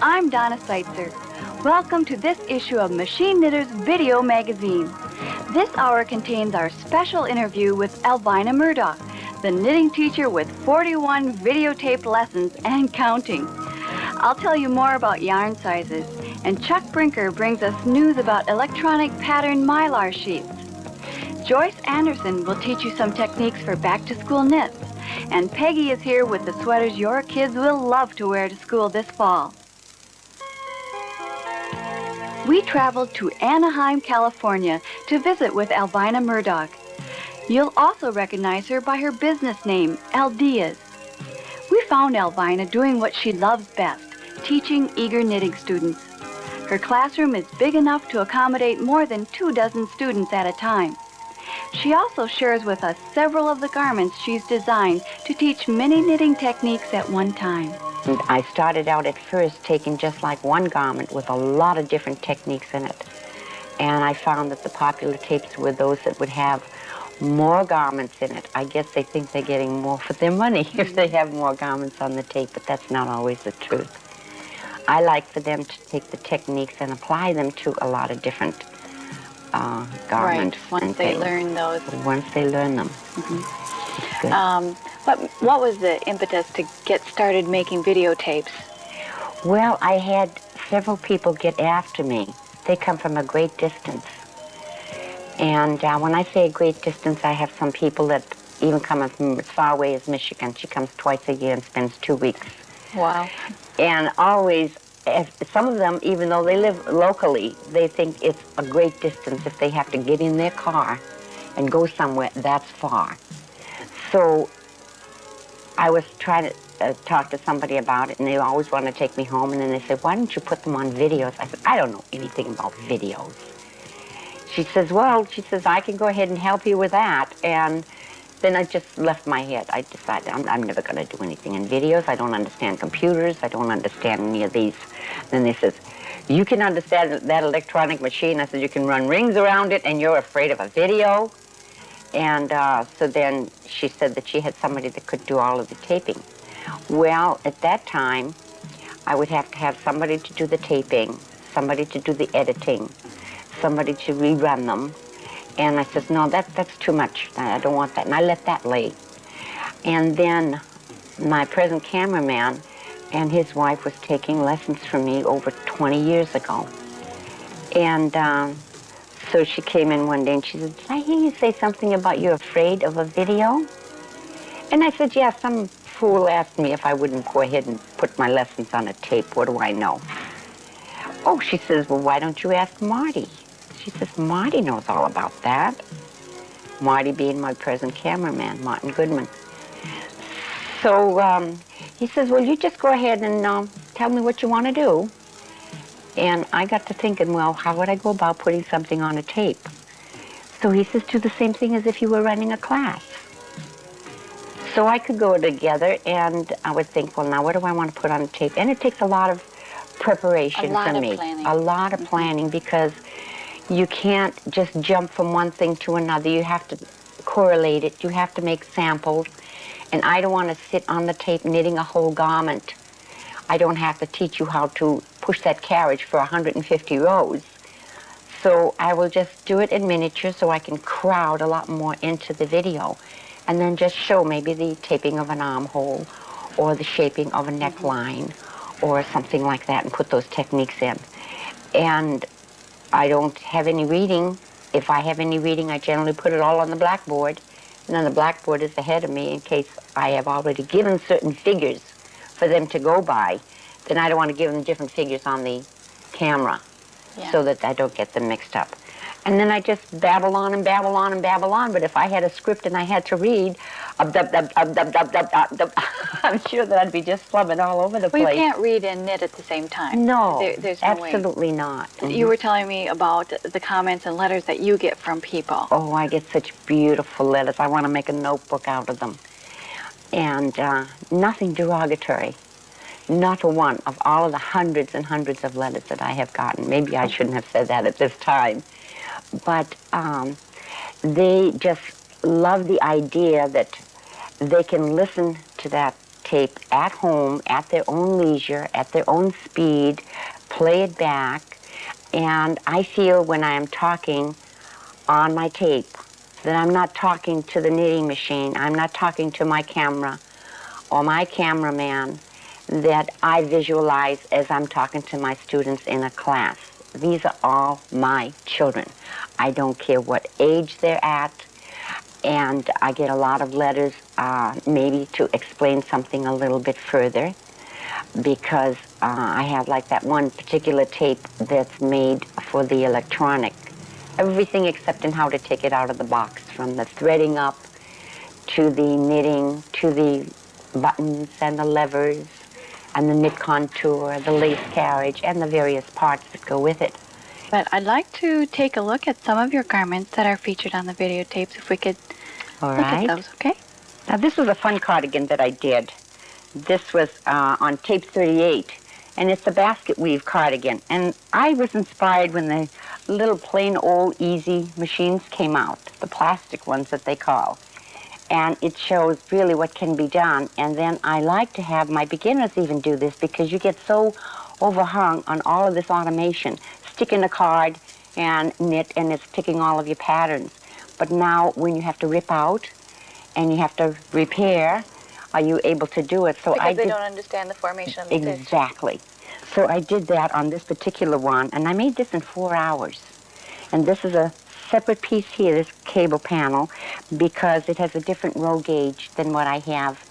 I'm Donna Seitzer. Welcome to this issue of Machine Knitter's Video Magazine. This hour contains our special interview with Elvina Murdoch, the knitting teacher with 41 videotaped lessons and counting. I'll tell you more about yarn sizes, and Chuck Brinker brings us news about electronic pattern mylar sheets. Joyce Anderson will teach you some techniques for back-to-school knits, and Peggy is here with the sweaters your kids will love to wear to school this fall. We traveled to Anaheim, California to visit with Elvina Murdoch. You'll also recognize her by her business name, Aldia's. We found Elvina doing what she loves best, teaching eager knitting students. Her classroom is big enough to accommodate more than 24 students at a time. She also shares with us several of the garments she's designed to teach many knitting techniques at one time. And I started out at first taking just like one garment with a lot of different techniques in it. And I found that the popular tapes were those that would have more garments in it. I guess they think they're getting more for their money if they have more garments on the tape, but that's not always the truth. I like for them to take the techniques and apply them to a lot of different garments. Right, once they learn those. Once they learn them. What was the impetus to get started making videotapes? Well, I had several people get after me. They come from a great distance. And when I say a great distance, I have some people that even come from as far away as Michigan. She comes twice a year and spends 2 weeks. Wow. And always, some of them, even though they live locally, they think it's a great distance if they have to get in their car and go somewhere that's far. So I was trying to talk to somebody about it, and they always want to take me home, and then they said, why don't you put them on videos? I said, I don't know anything about videos. She says, well, I can go ahead and help you with that. And then I just left my head. I decided I'm never going to do anything in videos. I don't understand computers. I don't understand any of these. Then they says, you can understand that electronic machine. I said, you can run rings around it, and you're afraid of a video? And so then she said that she had somebody that could do all of the taping. Well, at that time, I would have to have somebody to do the taping, somebody to do the editing, somebody to rerun them. And I said, no, that's too much. I don't want that. And I let that lay. And then my present cameraman and his wife was taking lessons from me over 20 years ago. And so she came in one day and she said, did I hear you say something about you're afraid of a video? And I said, yeah, some fool asked me if I wouldn't go ahead and put my lessons on a tape. What do I know? Oh, she says, well, why don't you ask Marty? She says, Marty knows all about that. Marty being my present cameraman, Martin Goodman. So he says, well, you just go ahead and tell me what you want to do. And I got to thinking, well, how would I go about putting something on a tape? So he says, do the same thing as if you were running a class. So I could go together and I would think, well, now what do I want to put on a tape? And it takes a lot of preparation for me. A lot of planning, because you can't just jump from one thing to another. You have to correlate it. You have to make samples. And I don't want to sit on the tape knitting a whole garment. I don't have to teach you how to push that carriage for 150 rows. So I will just do it in miniature so I can crowd a lot more into the video. And then just show maybe the taping of an armhole or the shaping of a neckline or something like that and put those techniques in. And I don't have any reading. If I have any reading, I generally put it all on the blackboard. And then the blackboard is ahead of me in case I have already given certain figures for them to go by. Then I don't want to give them different figures on the camera so that I don't get them mixed up. And then I just babble on and babble on and babble on. But if I had a script and I had to read, I'm sure that I'd be just flubbing all over the place. Well, you can't read and knit at the same time. No, there's no absolutely not. You were telling me about the comments and letters that you get from people. Oh, I get such beautiful letters. I want to make a notebook out of them. And nothing derogatory. Not a one of all of the hundreds and hundreds of letters that I have gotten. Maybe I shouldn't have said that at this time. But they just love the idea that they can listen to that tape at home, at their own leisure, at their own speed, play it back. And I feel when I am talking on my tape that I'm not talking to the knitting machine, I'm not talking to my camera or my cameraman, that I visualize as I'm talking to my students in a class. These are all my children. I don't care what age they're at, and I get a lot of letters maybe to explain something a little bit further, because I have like that one particular tape that's made for the electronic. Everything except in how to take it out of the box, from the threading up to the knitting, to the buttons and the levers and the knit contour, the lace carriage, and the various parts that go with it. But I'd like to take a look at some of your garments that are featured on the videotapes, if we could look at those, okay? Now this was a fun cardigan that I did. This was on tape 38, and it's a basket weave cardigan. And I was inspired when the little plain old easy machines came out, the plastic ones that they call. And it shows really what can be done. And then I like to have my beginners even do this, because you get so overhung on all of this automation. Stick in a card and knit, and it's picking all of your patterns. But now when you have to rip out and you have to repair, are you able to do it? So because they don't understand the formation of the stitch. Exactly. So I did that on this particular one, and I made this in 4 hours. And this is a separate piece here, this cable panel, because it has a different row gauge than what I have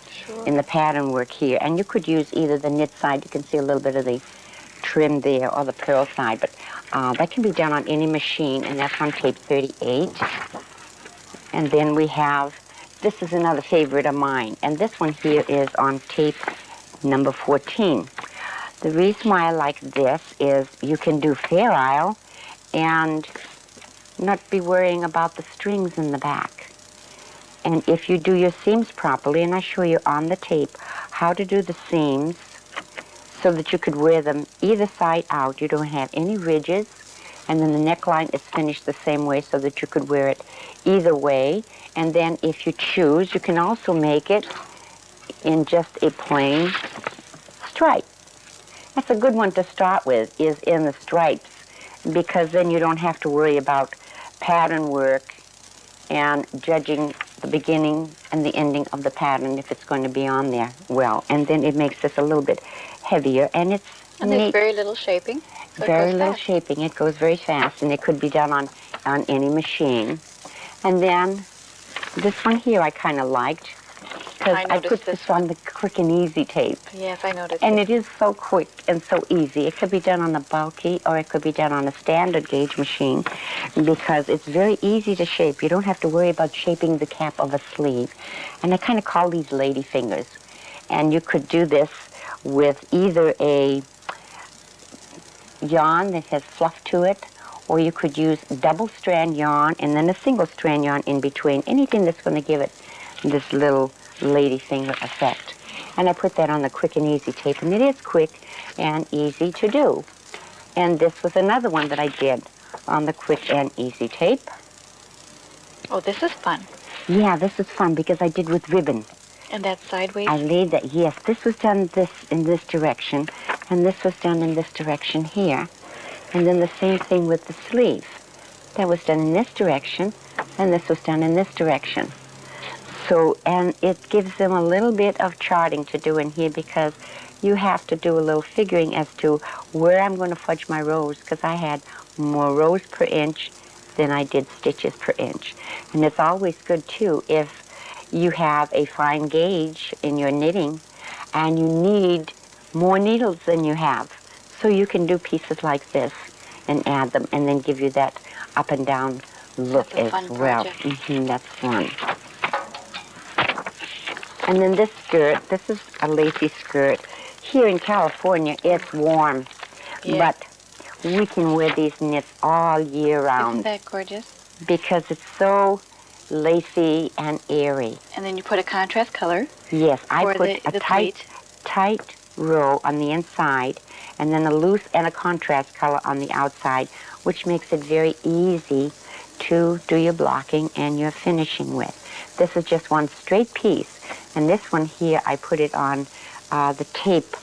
in the pattern work here. And you could use either the knit side, you can see a little bit of the trim there, or the purl side, but that can be done on any machine, and that's on tape 38. And then we have, this is another favorite of mine, and this one here is on tape number 14. The reason why I like this is you can do Fair Isle and not be worrying about the strings in the back. And if you do your seams properly, and I show you on the tape how to do the seams so that you could wear them either side out, you don't have any ridges, and then the neckline is finished the same way so that you could wear it either way. And then if you choose, you can also make it in just a plain stripe. That's a good one to start with, is in the stripes, because then you don't have to worry about pattern work and judging the beginning and the ending of the pattern if it's going to be on there well. And then it makes this a little bit heavier, and it's and there's very little shaping. So very little shaping. It goes very fast, and it could be done on any machine. And then this one here I kind of liked, because I put this on the quick and easy tape. Yes, I noticed. And it is so quick and so easy. It could be done on a bulky, or it could be done on a standard gauge machine, because it's very easy to shape. You don't have to worry about shaping the cap of a sleeve. And I kind of call these lady fingers. And you could do this with either a yarn that has fluff to it, or you could use double strand yarn and then a single strand yarn in between. Anything that's going to give it this little lady finger effect. And I put that on the quick and easy tape, and it is quick and easy to do. And this was another one that I did on the quick and easy tape. Oh, this is fun. Yeah, this is fun because I did with ribbon. And that's sideways? I laid that, yes. This was done in this direction, and this was done in this direction here. And then the same thing with the sleeve. That was done in this direction, and this was done in this direction. So, and it gives them a little bit of charting to do in here, because you have to do a little figuring as to where I'm going to fudge my rows, because I had more rows per inch than I did stitches per inch. And it's always good, too, if you have a fine gauge in your knitting and you need more needles than you have. So you can do pieces like this and add them, and then give you that up and down look as well. That's fun. And then this skirt, this is a lacy skirt. Here in California, it's warm, but we can wear these knits all year round. Isn't that gorgeous? Because it's so lacy and airy. And then you put a contrast color. Yes, I put a tight row on the inside, and then a loose and a contrast color on the outside, which makes it very easy to do your blocking and your finishing with. This is just one straight piece, And this one here, I put it on the tape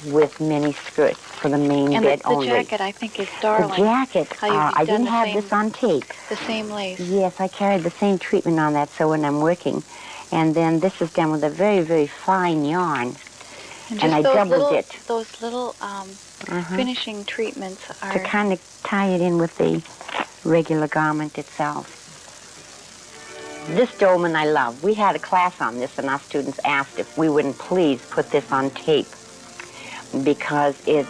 with mini skirts for the main bed only. And the jacket, I think, is darling. The jacket, I didn't have this on tape. The same lace. Yes, I carried the same treatment on that, so when I'm working. And then this is done with a very, very fine yarn. And I doubled it. Those little finishing treatments are... To kind of tie it in with the regular garment itself. This dolman I love. We had a class on this, and our students asked if we wouldn't please put this on tape because it's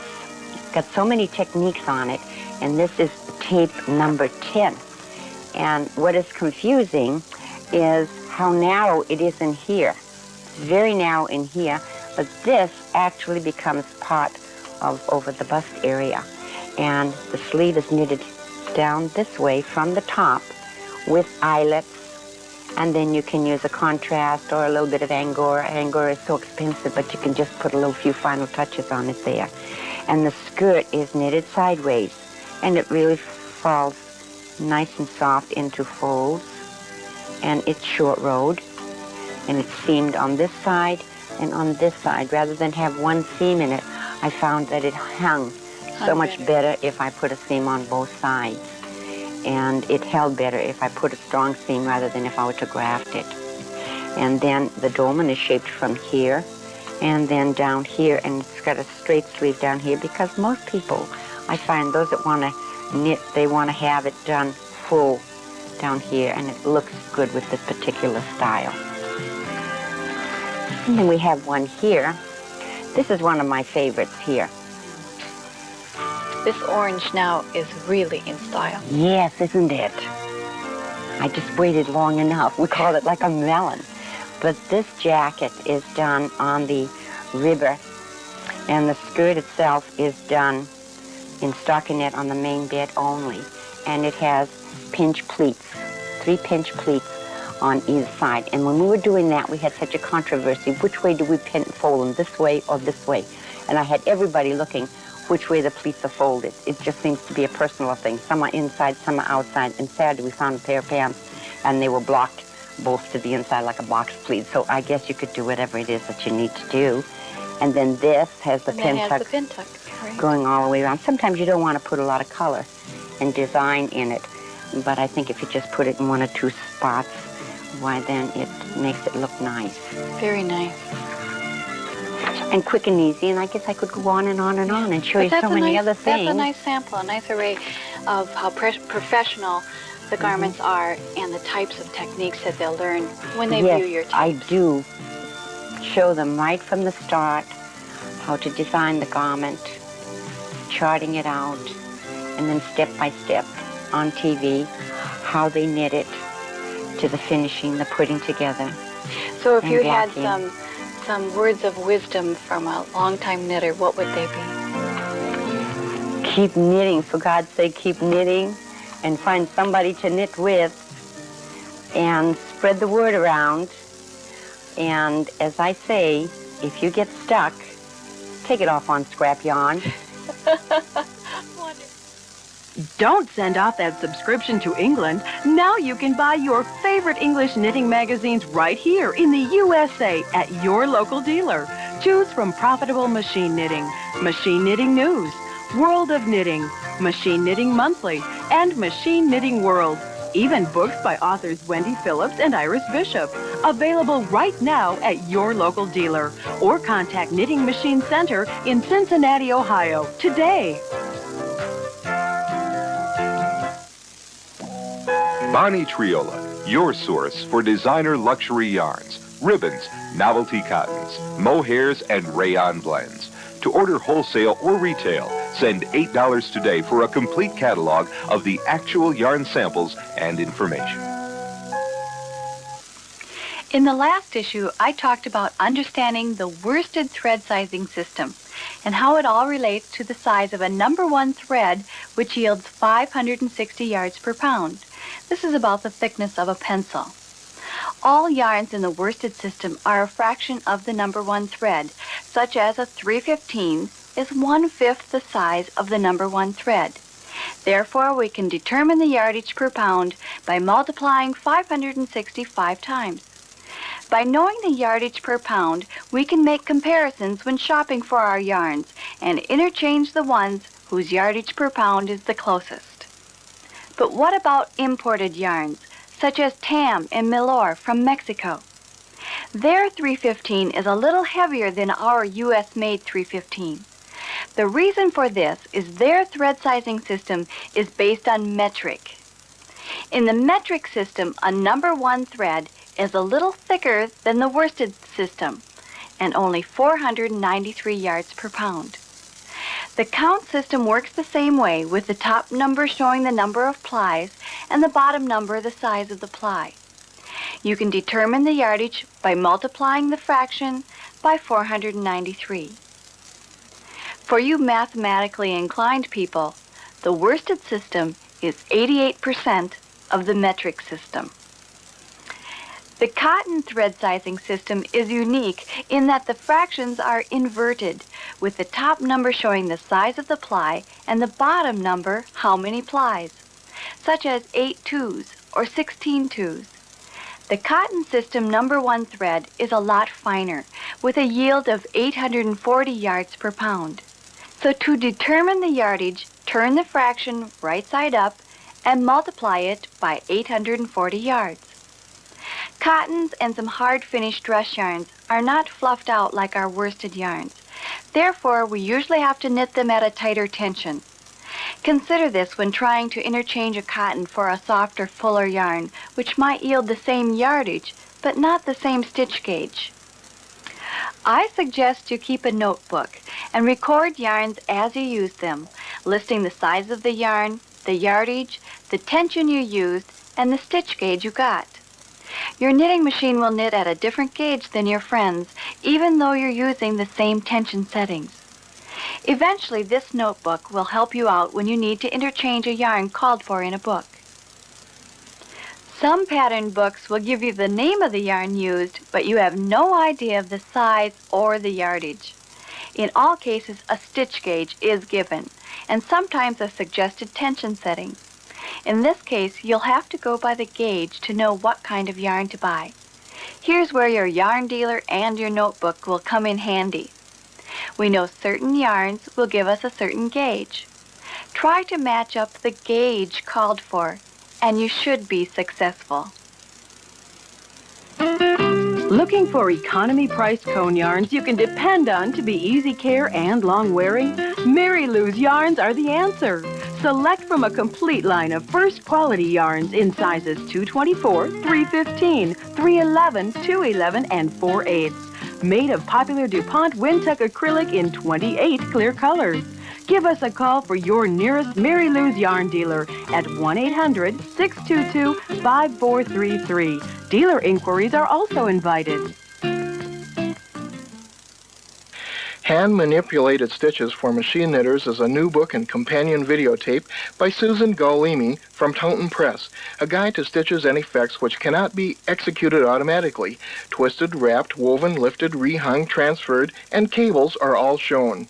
got so many techniques on it, and this is tape number 10. And what is confusing is how narrow it is in here. It's very narrow in here, but this actually becomes part of over the bust area. And the sleeve is knitted down this way from the top with eyelets, and then you can use a contrast or a little bit of angora. Angora is so expensive, but you can just put a little few final touches on it there. And the skirt is knitted sideways, and it really falls nice and soft into folds. And it's short rowed, and it's seamed on this side and on this side. Rather than have one seam in it, I found that it hung so much better if I put a seam on both sides. And it held better if I put a strong seam rather than if I were to graft it. And then the dolman is shaped from here and then down here, and it's got a straight sleeve down here because most people, I find those that want to knit, they want to have it done full down here, and it looks good with this particular style. And then we have one here. This is one of my favorites here. This orange now is really in style. Yes, isn't it? I just waited long enough. We call it like a melon. But this jacket is done on the ribber, and the skirt itself is done in stockinette on the main bed only. And it has pinch pleats, 3 pinch pleats on either side. And when we were doing that, we had such a controversy. Which way do we fold them, this way or this way? And I had everybody looking which way the pleats are folded. It just seems to be a personal thing. Some are inside, some are outside. And Saturday we found a pair of pants, and they were blocked both to the inside like a box pleat. So I guess you could do whatever it is that you need to do. And then this has the pin tuck right, going all the way around. Sometimes you don't want to put a lot of color and design in it, but I think if you just put it in 1 or 2 spots, why then it makes it look nice. Very nice. And quick and easy, and I guess I could go on and on and on and show you so many other things. That's a nice sample, a nice array of how professional the garments are and the types of techniques that they'll learn when they view your tapes. I do show them right from the start how to design the garment, charting it out, and then step by step on TV, how they knit it to the finishing, the putting together. So if you had some words of wisdom from a longtime knitter, what would they be? Keep knitting, for God's sake, keep knitting, and find somebody to knit with, and spread the word around. And as I say, if you get stuck, take it off on scrap yarn. Don't send off that subscription to England. Now you can buy your favorite English knitting magazines right here in the USA at your local dealer. Choose from Profitable Machine Knitting, Machine Knitting News, World of Knitting, Machine Knitting Monthly, and Machine Knitting World. Even books by authors Wendy Phillips and Iris Bishop. Available right now at your local dealer. Or contact Knitting Machine Center in Cincinnati, Ohio today. Bonnie Triola, your source for designer luxury yarns, ribbons, novelty cottons, mohairs, and rayon blends. To order wholesale or retail, send $8 today for a complete catalog of the actual yarn samples and information. In the last issue, I talked about understanding the worsted thread sizing system and how it all relates to the size of a number 1 thread, which yields 560 yards per pound. This is about the thickness of a pencil. All yarns in the worsted system are a fraction of the number 1 thread, such as a 3/15 is 1/5 the size of the number 1 thread. Therefore, we can determine the yardage per pound by multiplying 565 times. By knowing the yardage per pound, we can make comparisons when shopping for our yarns and interchange the ones whose yardage per pound is the closest. But what about imported yarns, such as tam and milor from Mexico? Their 315 is a little heavier than our U.S.-made 315. The reason for this is their thread sizing system is based on metric. In the metric system, a number 1 thread is a little thicker than the worsted system and only 493 yards per pound. The count system works the same way, with the top number showing the number of plies and the bottom number the size of the ply. You can determine the yardage by multiplying the fraction by 493. For you mathematically inclined people, the worsted system is 88% of the metric system. The cotton thread sizing system is unique in that the fractions are inverted, with the top number showing the size of the ply and the bottom number how many plies, such as 8 twos or 16 twos. The cotton system number 1 thread is a lot finer, with a yield of 840 yards per pound. So to determine the yardage, turn the fraction right side up and multiply it by 840 yards. Cottons and some hard finished dress yarns are not fluffed out like our worsted yarns. Therefore, we usually have to knit them at a tighter tension. Consider this when trying to interchange a cotton for a softer, fuller yarn, which might yield the same yardage, but not the same stitch gauge. I suggest you keep a notebook and record yarns as you use them, listing the size of the yarn, the yardage, the tension you used, and the stitch gauge you got. Your knitting machine will knit at a different gauge than your friends, even though you're using the same tension settings. Eventually, this notebook will help you out when you need to interchange a yarn called for in a book. Some pattern books will give you the name of the yarn used, but you have no idea of the size or the yardage. In all cases, a stitch gauge is given, and sometimes a suggested tension setting. In this case, you'll have to go by the gauge to know what kind of yarn to buy. Here's where your yarn dealer and your notebook will come in handy. We know certain yarns will give us a certain gauge. Try to match up the gauge called for, and you should be successful. Looking for economy-priced cone yarns you can depend on to be easy care and long-wearing? Mary Lou's yarns are the answer. Select from a complete line of first-quality yarns in sizes 224, 315, 311, 211, and 4/8. Made of popular DuPont Windtuck acrylic in 28 clear colors. Give us a call for your nearest Mary Lou's yarn dealer at 1-800-622-5433. Dealer inquiries are also invited. Hand-Manipulated Stitches for Machine Knitters is a new book and companion videotape by Susan Galimi from Taunton Press, a guide to stitches and effects which cannot be executed automatically. Twisted, wrapped, woven, lifted, rehung, transferred, and cables are all shown.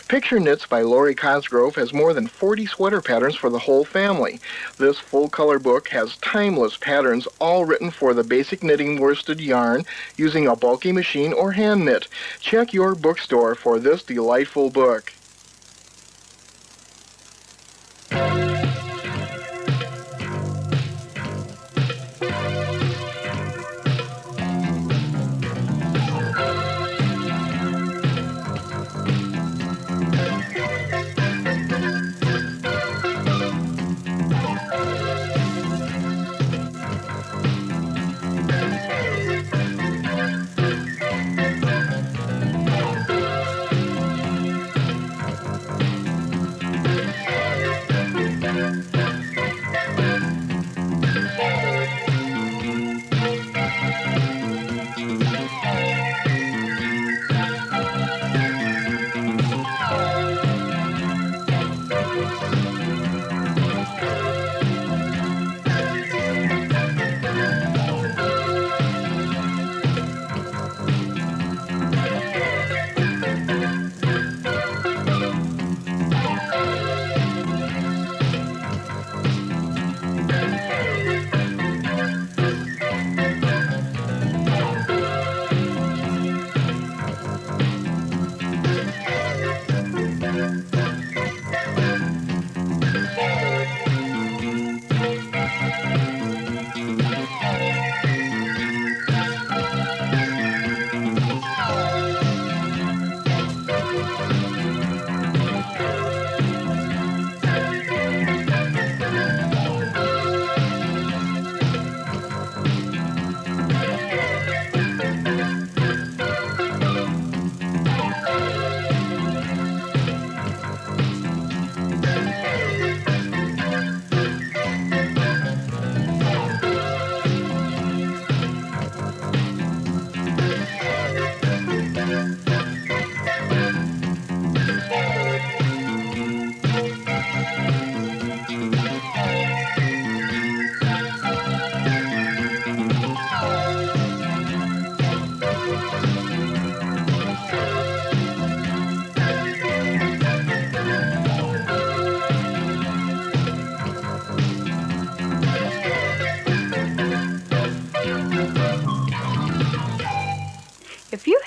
Picture Knits by Lori Cosgrove has more than 40 sweater patterns for the whole family. This full-color book has timeless patterns all written for the basic knitting worsted yarn using a bulky machine or hand knit. Check your bookstore for this delightful book.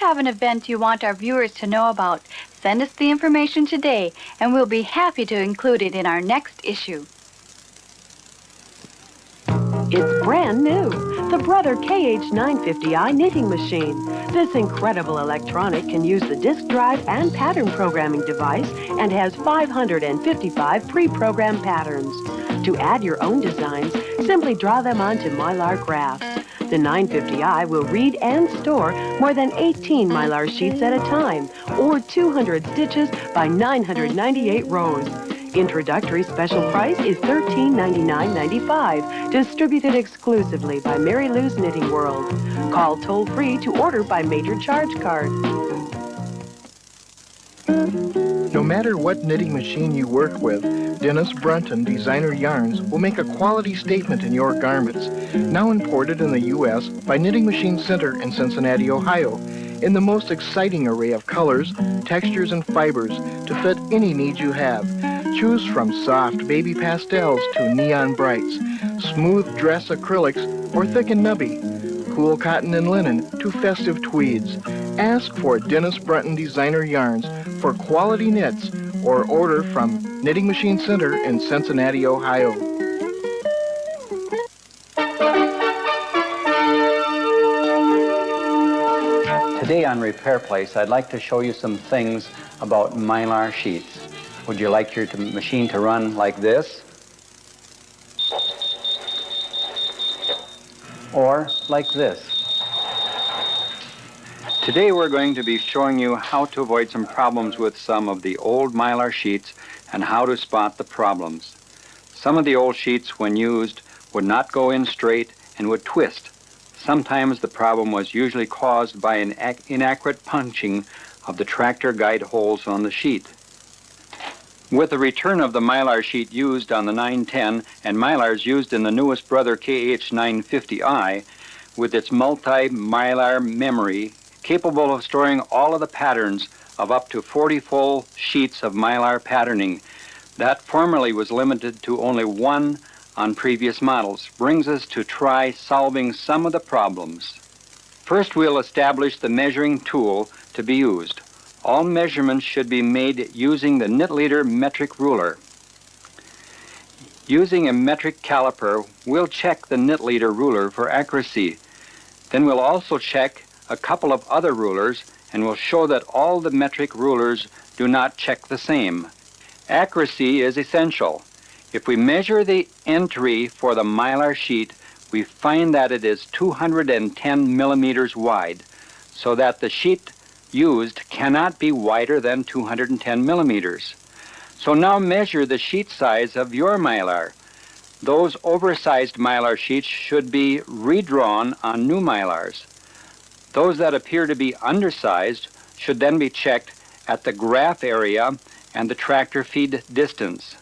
have an event you want our viewers to know about, send us the information today, and we'll be happy to include it in our next issue. It's brand new, the Brother KH950i knitting machine. This incredible electronic can use the disk drive and pattern programming device and has 555 pre-programmed patterns. To add your own designs, simply draw them onto Mylar graphs. The 950i will read and store more than 18 Mylar sheets at a time, or 200 stitches by 998 rows. Introductory special price is $1399.95, distributed exclusively by Mary Lou's Knitting World. Call toll-free to order by major charge card. No matter what knitting machine you work with, Dennis Brunton Designer Yarns will make a quality statement in your garments. Now imported in the U.S. by Knitting Machine Center in Cincinnati, Ohio, in the most exciting array of colors, textures, and fibers to fit any need you have. Choose from soft baby pastels to neon brights, smooth dress acrylics or thick and nubby, cool cotton and linen to festive tweeds. Ask for Dennis Brunton Designer Yarns for quality knits or order from Knitting Machine Center in Cincinnati, Ohio. Today on Repair Place, I'd like to show you some things about Mylar sheets. Would you like your machine to run like this? Or like this? Today we're going to be showing you how to avoid some problems with some of the old Mylar sheets and how to spot the problems. Some of the old sheets, when used, would not go in straight and would twist. Sometimes the problem was usually caused by an inaccurate punching of the tractor guide holes on the sheet. With the return of the Mylar sheet used on the 910 and Mylars used in the newest Brother KH950i, with its multi-Mylar memory capable of storing all of the patterns of up to 40 full sheets of Mylar patterning, that formerly was limited to only one on previous models, brings us to try solving some of the problems. First, we'll establish the measuring tool to be used. All measurements should be made using the knit leader metric ruler. Using a metric caliper, we'll check the knit leader ruler for accuracy. Then we'll also check a couple of other rulers, and we'll show that all the metric rulers do not check the same. Accuracy is essential. If we measure the entry for the Mylar sheet, we find that it is 210 millimeters wide, so that the sheet used cannot be wider than 210 millimeters. So now measure the sheet size of your Mylar. Those oversized Mylar sheets should be redrawn on new Mylars. Those that appear to be undersized should then be checked at the graph area and the tractor feed distance.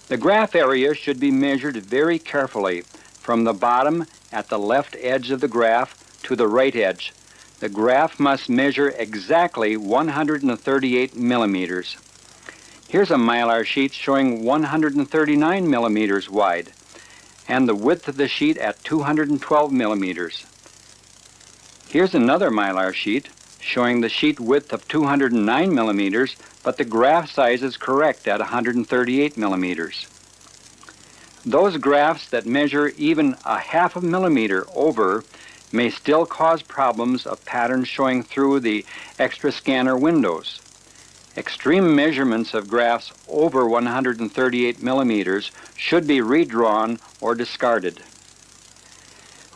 The graph area should be measured very carefully from the bottom at the left edge of the graph to the right edge. The graph must measure exactly 138 millimeters. Here's a Mylar sheet showing 139 millimeters wide, and the width of the sheet at 212 millimeters. Here's another Mylar sheet showing the sheet width of 209 millimeters, but the graph size is correct at 138 millimeters. Those graphs that measure even a half a millimeter over may still cause problems of patterns showing through the extra scanner windows. Extreme measurements of graphs over 138 millimeters should be redrawn or discarded.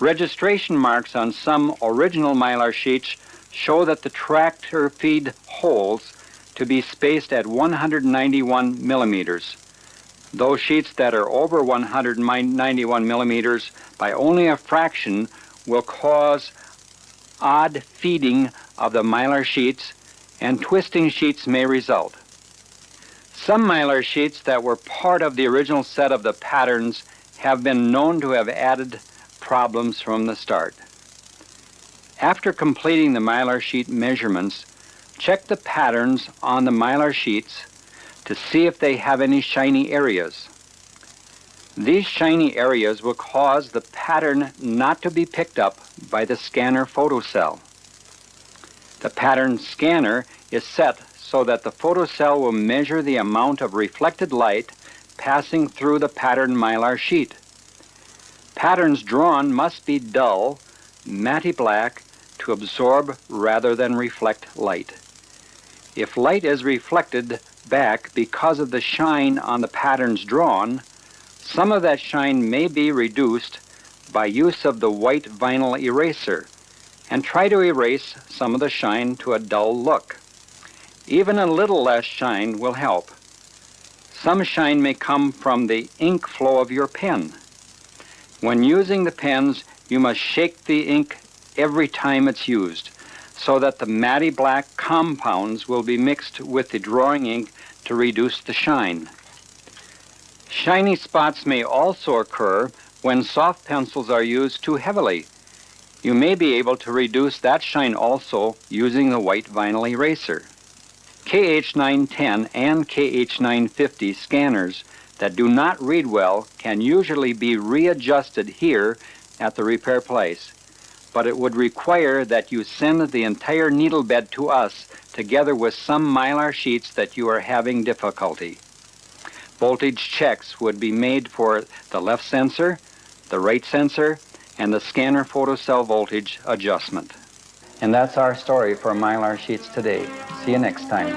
Registration marks on some original Mylar sheets show that the tractor feed holes to be spaced at 191 millimeters. Those sheets that are over 191 millimeters by only a fraction will cause odd feeding of the Mylar sheets, and twisting sheets may result. Some Mylar sheets that were part of the original set of the patterns have been known to have added problems from the start. After completing the Mylar sheet measurements, check the patterns on the Mylar sheets to see if they have any shiny areas. These shiny areas will cause the pattern not to be picked up by the scanner photocell. The pattern scanner is set so that the photocell will measure the amount of reflected light passing through the pattern mylar sheet. Patterns drawn must be dull, matte black, to absorb rather than reflect light. If light is reflected back because of the shine on the patterns drawn, some of that shine may be reduced by use of the white vinyl eraser, and try to erase some of the shine to a dull look. Even a little less shine will help. Some shine may come from the ink flow of your pen. When using the pens, you must shake the ink every time it's used, so that the matte black compounds will be mixed with the drawing ink to reduce the shine. Shiny spots may also occur when soft pencils are used too heavily. You may be able to reduce that shine also using the white vinyl eraser. KH910 and KH950 scanners that do not read well can usually be readjusted here at the repair place, but it would require that you send the entire needle bed to us together with some mylar sheets that you are having difficulty. Voltage checks would be made for the left sensor, the right sensor, and the scanner photocell voltage adjustment. And that's our story for mylar sheets today. See you next time.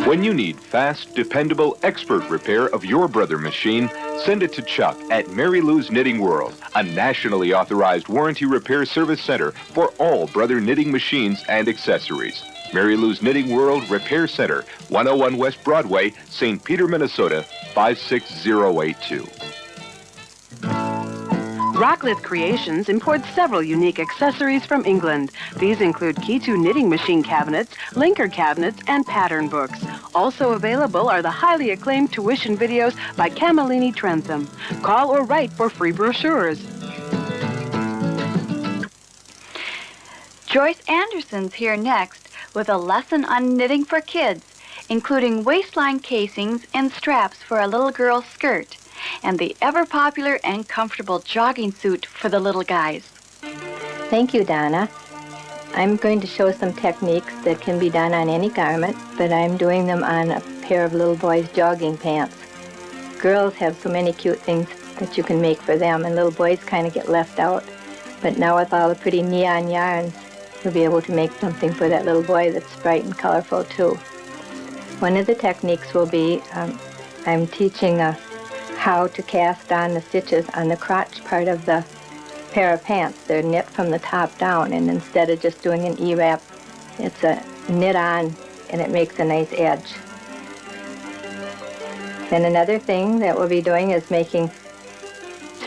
When you need fast, dependable, expert repair of your Brother machine, send it to Chuck at Mary Lou's Knitting World, a nationally authorized warranty repair service center for all Brother knitting machines and accessories. Mary Lou's Knitting World Repair Center, 101 West Broadway, St. Peter, Minnesota, 56082. Rocklet Creations imports several unique accessories from England. These include Key2 knitting machine cabinets, linker cabinets, and pattern books. Also available are the highly acclaimed tuition videos by Camillini Trentham. Call or write for free brochures. Joyce Anderson's here next with a lesson on knitting for kids, including waistline casings and straps for a little girl's skirt, and the ever-popular and comfortable jogging suit for the little guys. Thank you, Donna. I'm going to show some techniques that can be done on any garment, but I'm doing them on a pair of little boys' jogging pants. Girls have so many cute things that you can make for them, and little boys kind of get left out. But now with all the pretty neon yarns, you'll be able to make something for that little boy that's bright and colorful, too. One of the techniques will be, I'm teaching how to cast on the stitches on the crotch part of the pair of pants. They're knit from the top down, and instead of just doing an E-wrap, it's a knit on, and it makes a nice edge. Then another thing that we'll be doing is making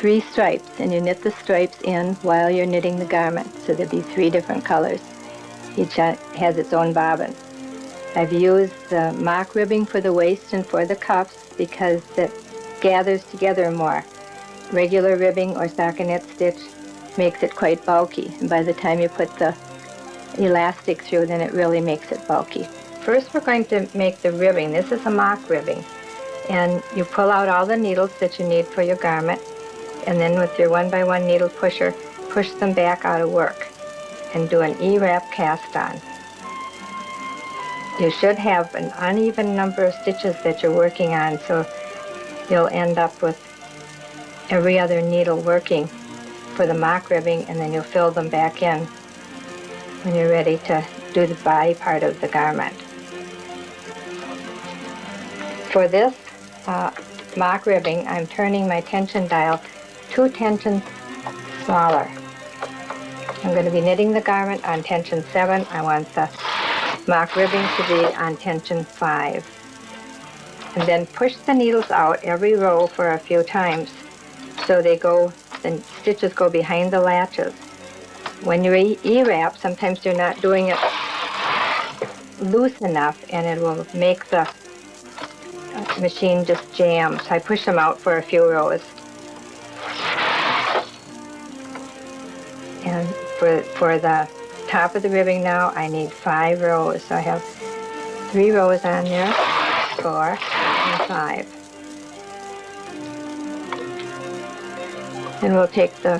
3 stripes, and you knit the stripes in while you're knitting the garment, so there'll be 3 different colors. Each has its own bobbin. I've used the mock ribbing for the waist and for the cuffs because it gathers together more. Regular ribbing or stockinette stitch makes it quite bulky, and by the time you put the elastic through, then it really makes it bulky. First we're going to make the ribbing. This is a mock ribbing, and you pull out all the needles that you need for your garment, and then with your 1x1 needle pusher, push them back out of work and do an E-wrap cast on. You should have an uneven number of stitches that you're working on, so you'll end up with every other needle working for the mock ribbing, and then you'll fill them back in when you're ready to do the body part of the garment. For this mock ribbing, I'm turning my tension dial 2 tensions smaller. I'm going to be knitting the garment on tension 7. I want the mock ribbing to be on tension 5. And then push the needles out every row for a few times so the stitches go behind the latches. When you E-wrap, sometimes you're not doing it loose enough, and it will make the machine just jam. So I push them out for a few rows. And for the top of the ribbing now, I need 5 rows. So I have 3 rows on there, 4, and 5. And we'll take the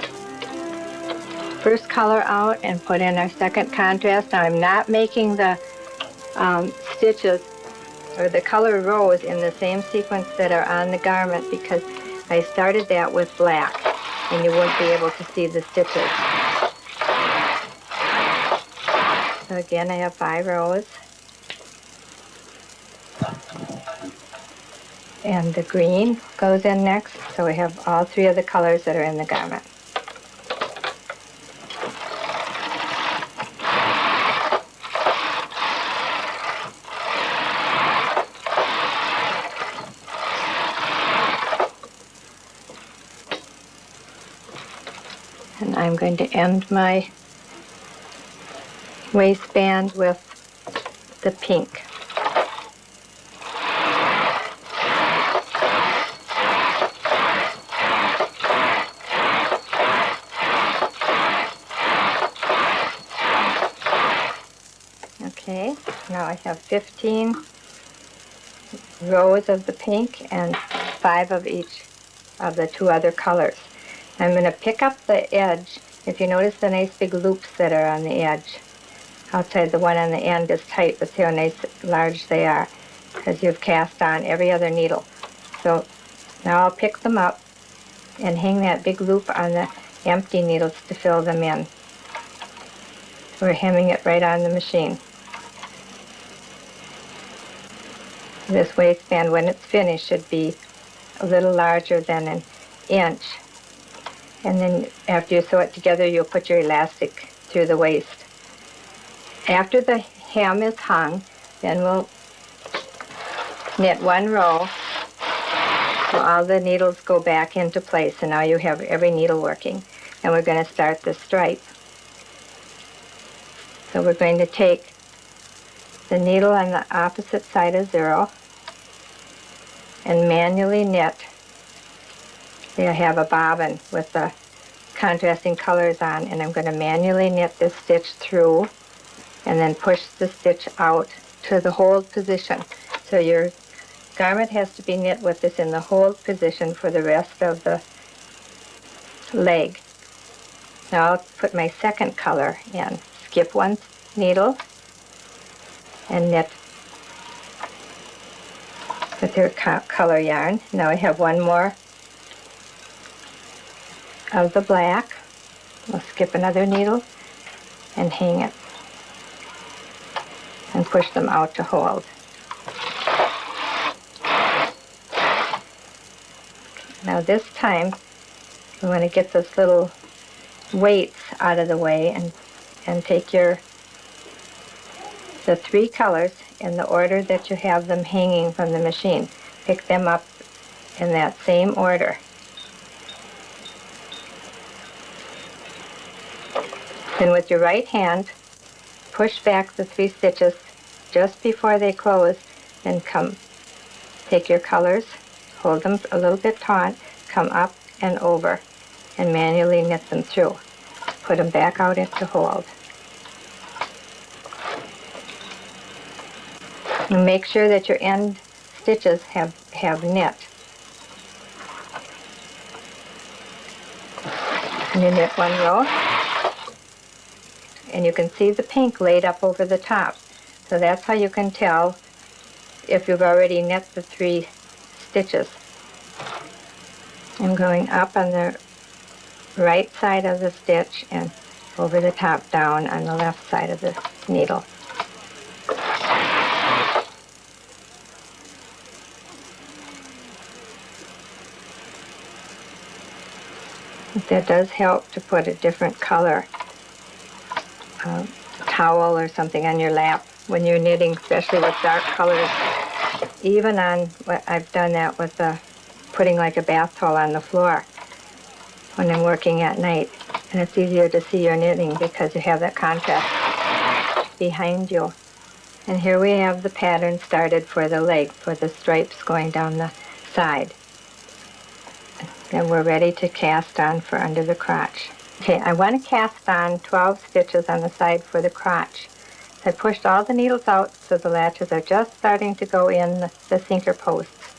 first color out and put in our second contrast. Now I'm not making the stitches or the color rows in the same sequence that are on the garment because I started that with black and you wouldn't be able to see the stitches. So again, I have 5 rows. And the green goes in next, so we have all 3 of the colors that are in the garment. And I'm going to end my waistband with the pink. Okay, now I have 15 rows of the pink and 5 of each of the 2 other colors. I'm going to pick up the edge. If you notice the nice big loops that are on the edge, outside the one on the end is tight, but see how nice large they are because you've cast on every other needle. So now I'll pick them up and hang that big loop on the empty needles to fill them in. We're hemming it right on the machine. This waistband, when it's finished, should be a little larger than an inch. And then after you sew it together, you'll put your elastic through the waist. After the hem is hung, then we'll knit 1 row so all the needles go back into place. And now you have every needle working. And we're going to start the stripe. So we're going to take the needle on the opposite side of 0 and manually knit. See, I have a bobbin with the contrasting colors on, and I'm going to manually knit this stitch through and then push the stitch out to the hold position. So your garment has to be knit with this in the hold position for the rest of the leg. Now I'll put my second color in. Skip 1 needle and knit with your color yarn. Now I have 1 more of the black. We'll skip another needle and hang it and push them out to hold. Now this time we want to get those little weights out of the way and take the 3 colors in the order that you have them hanging from the machine. Pick them up in that same order. Then with your right hand, push back the 3 stitches just before they close, then take your colors, hold them a little bit taut, come up and over, and manually knit them through. Put them back out into hold. And make sure that your end stitches have knit. And you knit 1 row. And you can see the pink laid up over the top. So that's how you can tell if you've already knit the 3 stitches. I'm going up on the right side of the stitch and over the top down on the left side of the needle. That does help to put a different color towel or something on your lap when you're knitting, especially with dark colors. Even on, I've done that with putting like a bath towel on the floor when I'm working at night. And it's easier to see your knitting because you have that contrast behind you. And here we have the pattern started for the leg, for the stripes going down the side. And we're ready to cast on for under the crotch. Okay, I want to cast on 12 stitches on the side for the crotch. I pushed all the needles out so the latches are just starting to go in the sinker posts.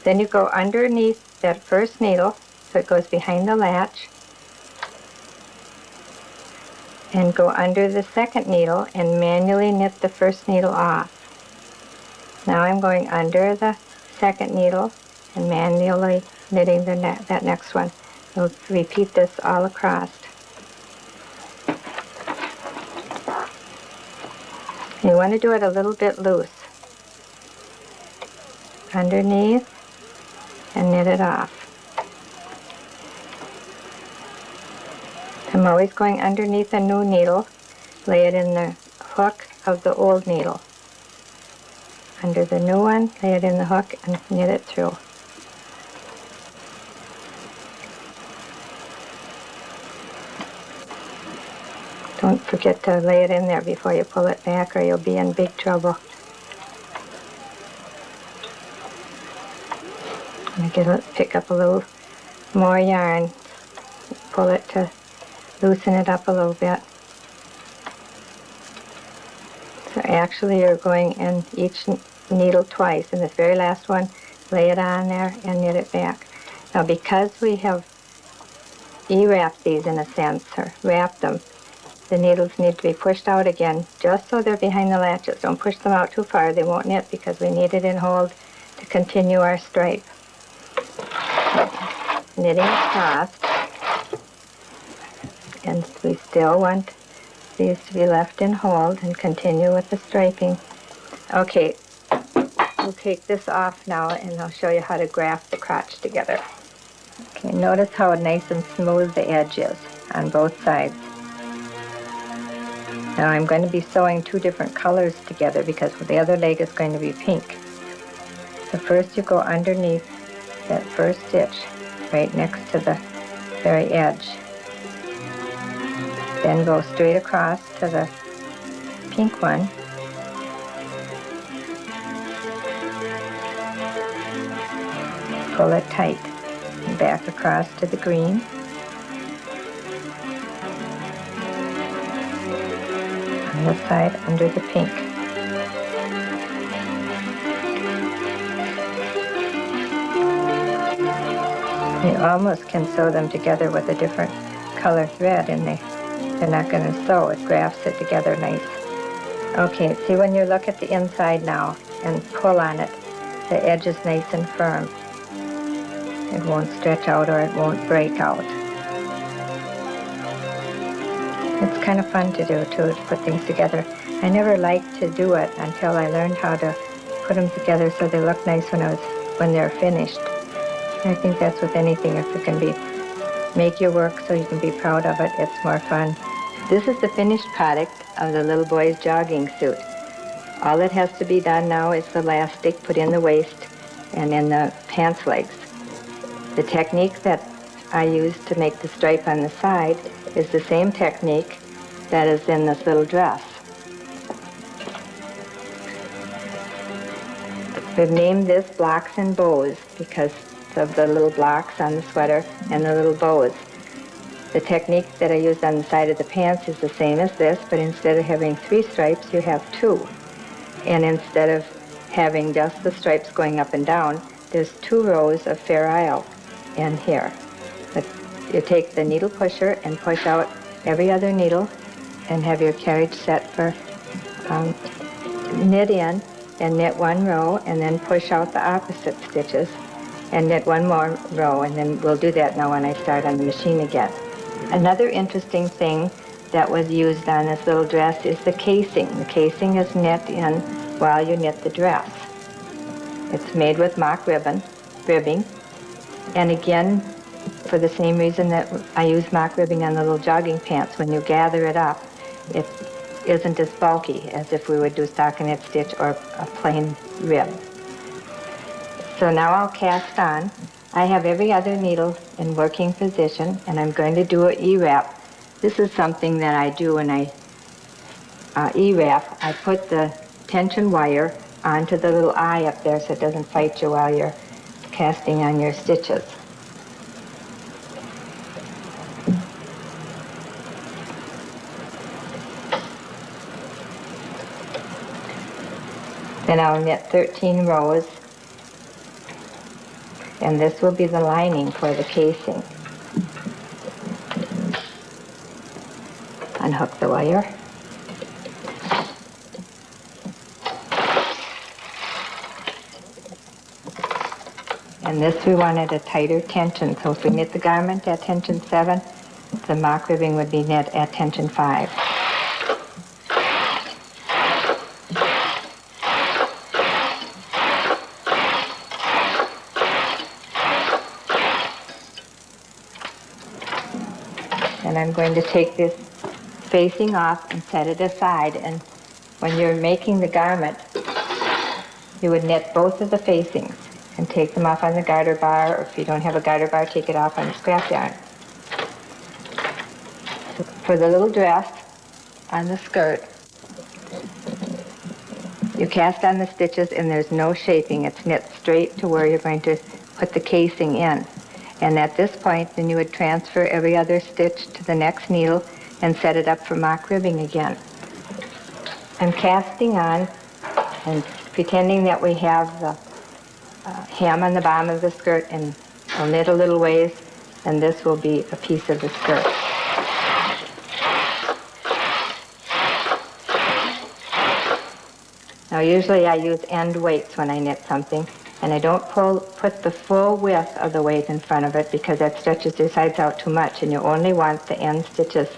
Then you go underneath that first needle so it goes behind the latch. and go under the second needle and manually knit the first needle off. Now I'm going under the second needle and manually knitting that next one. We'll repeat this all across. You want to do it a little bit loose. Underneath and knit it off. I'm always going underneath a new needle, lay it in the hook of the old needle. Under the new one, lay it in the hook and knit it through. Don't forget to lay it in there before you pull it back or you'll be in big trouble. Pick up a little more yarn, pull it to loosen it up a little bit. So actually you're going in each needle twice. In this very last one, lay it on there and knit it back. Now because we have E-wrapped these in a sense, or wrapped them, the needles need to be pushed out again just so they're behind the latches. Don't push them out too far, they won't knit because we need it in hold to continue our stripe. Knitting across, and we still want these to be left in hold and continue with the striping. Okay, we'll take this off now and I'll show you how to graft the crotch together. Okay, notice how nice and smooth the edge is on both sides. Now I'm going to be sewing two different colors together because the other leg is going to be pink. So first you go underneath that first stitch right next to the very edge. Then go straight across to the pink one. Pull it tight and back across to the green. On this side under the pink. You almost can sew them together with a different color thread and they're not going to sew. It grafts it together nice. Okay, see when you look at the inside now and pull on it, the edge is nice and firm. It won't stretch out or it won't break out. It's kind of fun to do too, to put things together. I never liked to do it until I learned how to put them together so they look nice when they're finished. I think that's with anything. If it can make your work so you can be proud of it, it's more fun. This is the finished product of the little boy's jogging suit. All that has to be done now is the elastic put in the waist and in the pants legs. The technique that I use to make the stripe on the side is the same technique that is in this little dress. We've named this blocks and bows because of the little blocks on the sweater and the little bows. The technique that I used on the side of the pants is the same as this, but instead of having 3 stripes, you have 2. And instead of having just the stripes going up and down, there's 2 rows of Fair Isle in here. But you take the needle pusher and push out every other needle and have your carriage set for knit in and knit 1 row and then push out the opposite stitches and knit 1 more row, and then we'll do that now when I start on the machine again. Another interesting thing that was used on this little dress is the casing. The casing is knit in while you knit the dress. It's made with mock ribbing, and again, for the same reason that I use mock ribbing on the little jogging pants, when you gather it up, it isn't as bulky as if we would do stockinette stitch or a plain rib. So now I'll cast on. I have every other needle in working position, and I'm going to do an E-wrap. This is something that I do when I E-wrap. I put the tension wire onto the little eye up there so it doesn't fight you while you're casting on your stitches. Then I'll knit 13 rows, and this will be the lining for the casing. unhook the wire. And this we wanted a tighter tension, so if we knit the garment at tension 7, the mock ribbing would be knit at tension 5. And I'm going to take this facing off and set it aside, and when you're making the garment, you would knit both of the facings and take them off on the garter bar, or if you don't have a garter bar, take it off on the scrap yarn. For the little dress on the skirt, you cast on the stitches and there's no shaping. It's knit straight to where you're going to put the casing in. And at this point, then you would transfer every other stitch to the next needle and set it up for mock ribbing again. I'm casting on and pretending that we have the hem on the bottom of the skirt, and I'll knit a little ways, and this will be a piece of the skirt. Now usually I use end weights when I knit something, and I don't put the full width of the weight in front of it because that stretches your sides out too much, and you only want the end stitches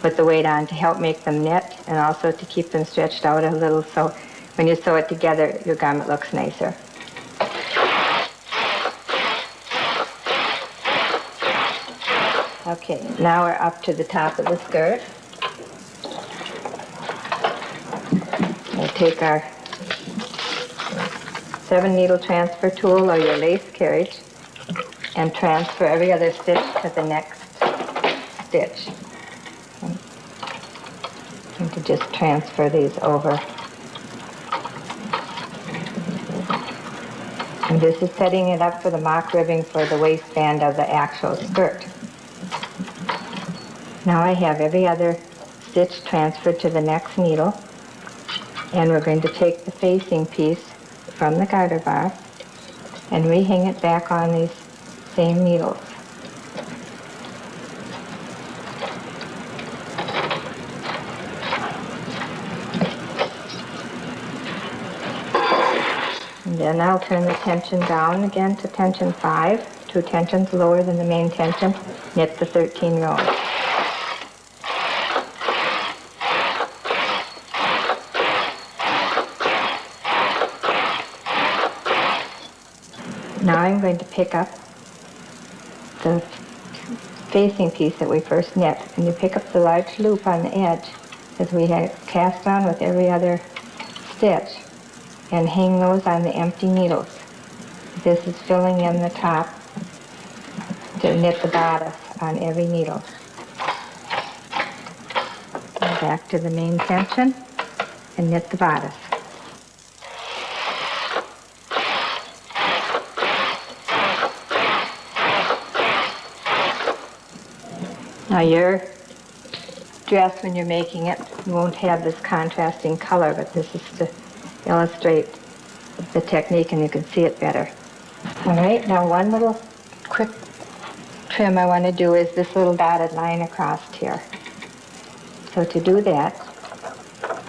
with the weight on to help make them knit and also to keep them stretched out a little, so when you sew it together your garment looks nicer. Okay, now we're up to the top of the skirt. We'll take our 7 needle transfer tool or your lace carriage and transfer every other stitch to the next stitch. I'm going to just transfer these over. And this is setting it up for the mock ribbing for the waistband of the actual skirt. Now I have every other stitch transferred to the next needle, and we're going to take the facing piece from the garter bar and rehang it back on these same needles. And then I'll turn the tension down again to tension 5, 2 tensions lower than the main tension, knit the 13 rows. Now I'm going to pick up the facing piece that we first knit, and you pick up the large loop on the edge as we had cast on with every other stitch and hang those on the empty needles. This is filling in the top to knit the bodice on every needle. Go back to the main tension and knit the bodice. Now your dress, when you're making it, you won't have this contrasting color, but this is to illustrate the technique and you can see it better. All right, now one little quick trim I want to do is this little dotted line across here. So to do that,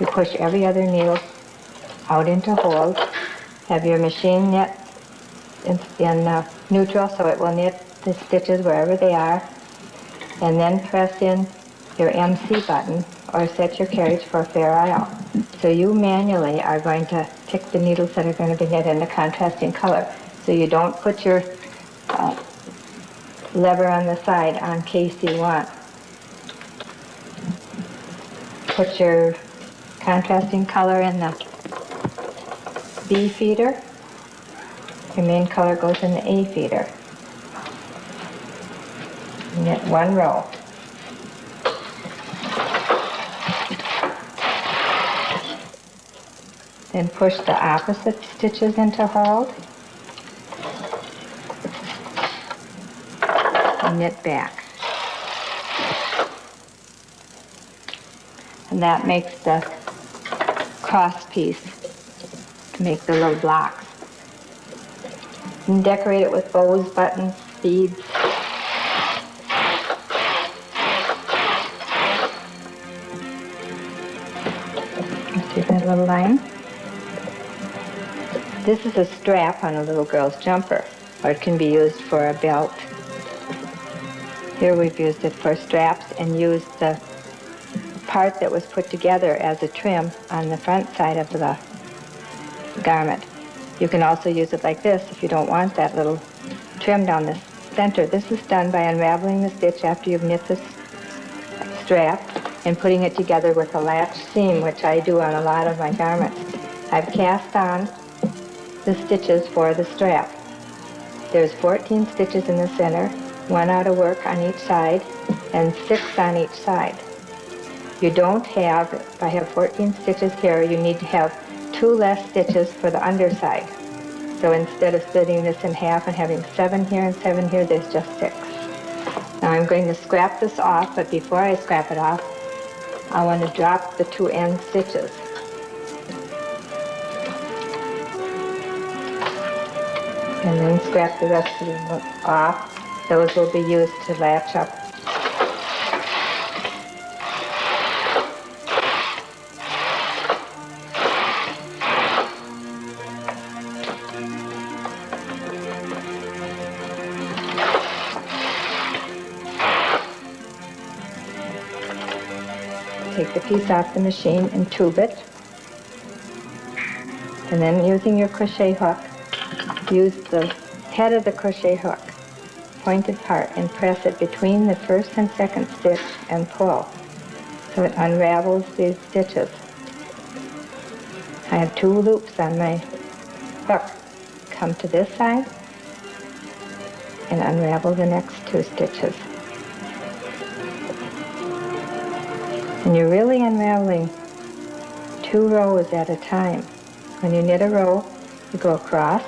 you push every other needle out into hold, have your machine knit in neutral so it will knit the stitches wherever they are, and then press in your MC button or set your carriage for a fair isle. So you manually are going to pick the needles that are going to be knit in a contrasting color. So you don't put your lever on the side on case you want. Put your contrasting color in the B feeder. Your main color goes in the A feeder. Knit one row. Then push the opposite stitches into hold and knit back. And that makes the cross piece to make the little blocks. And decorate it with bows, buttons, beads. that little line. This is a strap on a little girl's jumper, or it can be used for a belt. Here we've used it for straps and used the part that was put together as a trim on the front side of the garment. You can also use it like this if you don't want that little trim down the center. This is done by unraveling the stitch after you've knit the strap and putting it together with a latch seam, which I do on a lot of my garments. I've cast on the stitches for the strap. There's 14 stitches in the center, 1 out of work on each side, and 6 on each side. You don't have, if I have 14 stitches here, you need to have 2 less stitches for the underside. So instead of splitting this in half and having 7 here and 7 here, there's just 6. Now I'm going to scrap this off, but before I scrap it off, I want to drop the 2 end stitches. And then scrap the rest of them off. Those will be used to latch up. Take the piece off the machine and tube it. And then using your crochet hook, use the head of the crochet hook, pointed part, and press it between the first and second stitch and pull so it unravels these stitches. I have 2 loops on my hook. Come to this side and unravel the next 2 stitches. And you're really unraveling 2 rows at a time. When you knit a row, you go across,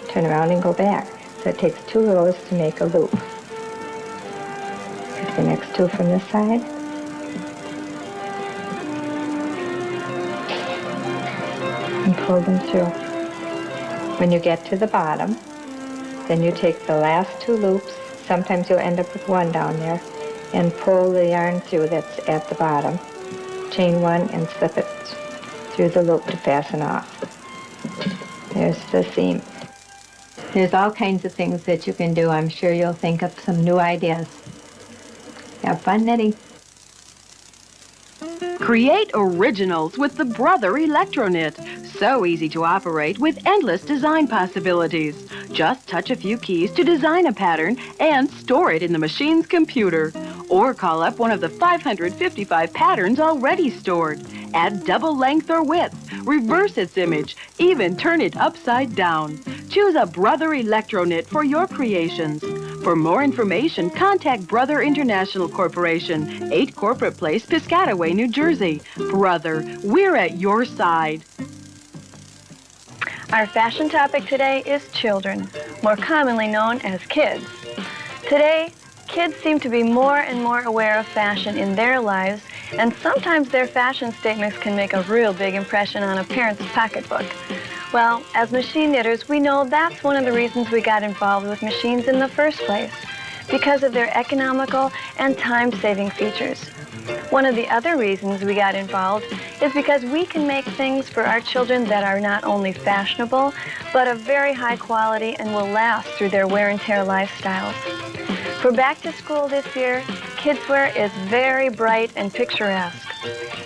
turn around and go back. So it takes 2 rows to make a loop. Take the next 2 from this side. And pull them through. When you get to the bottom, then you take the last 2 loops, sometimes you'll end up with 1 down there, and pull the yarn through that's at the bottom. Chain 1 and slip it through the loop to fasten off. There's the seam. There's all kinds of things that you can do. I'm sure you'll think of some new ideas. Have fun knitting. Create originals with the Brother Electro-Knit. So easy to operate with endless design possibilities. Just touch a few keys to design a pattern and store it in the machine's computer. Or call up one of the 555 patterns already stored. Add double length or width, reverse its image, even turn it upside down. Choose a Brother Electro-Knit for your creations. For more information, contact Brother International Corporation, 8 Corporate Place, Piscataway, New Jersey. Brother, we're at your side. Our fashion topic today is children, more commonly known as kids. Today, kids seem to be more and more aware of fashion in their lives, and sometimes their fashion statements can make a real big impression on a parent's pocketbook. Well, as machine knitters, we know that's one of the reasons we got involved with machines in the first place, because of their economical and time-saving features. One of the other reasons we got involved is because we can make things for our children that are not only fashionable, but of very high quality and will last through their wear and tear lifestyles. For back to school this year, kidswear is very bright and picturesque.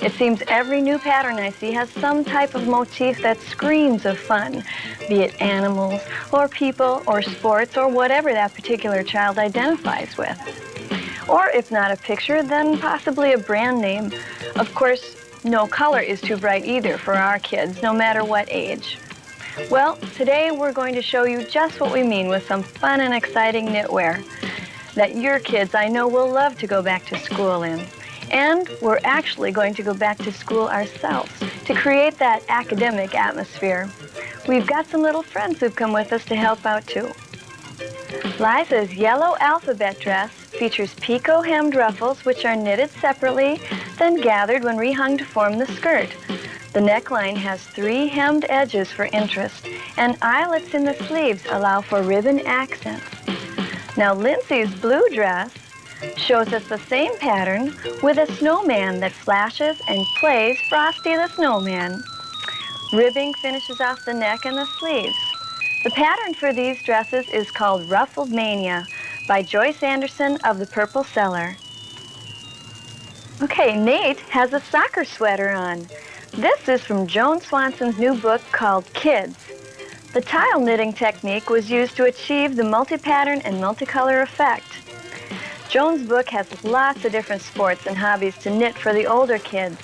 It seems every new pattern I see has some type of motif that screams of fun, be it animals or people or sports or whatever that particular child identifies with. Or if not a picture, then possibly a brand name. Of course, no color is too bright either for our kids, no matter what age. Well, today we're going to show you just what we mean with some fun and exciting knitwear that your kids, I know, will love to go back to school in. And we're actually going to go back to school ourselves to create that academic atmosphere. We've got some little friends who've come with us to help out too. Liza's yellow alphabet dress features picot hemmed ruffles which are knitted separately, then gathered when rehung to form the skirt. The neckline has 3 hemmed edges for interest, and eyelets in the sleeves allow for ribbon accents. Now Lindsay's blue dress shows us the same pattern with a snowman that flashes and plays Frosty the Snowman. Ribbing finishes off the neck and the sleeves. The pattern for these dresses is called Ruffled Mania by Joyce Anderson of the Purple Cellar. Okay, Nate has a soccer sweater on. This is from Joan Swanson's new book called Kids. The tile knitting technique was used to achieve the multi-pattern and multicolor effect. Joan's book has lots of different sports and hobbies to knit for the older kids.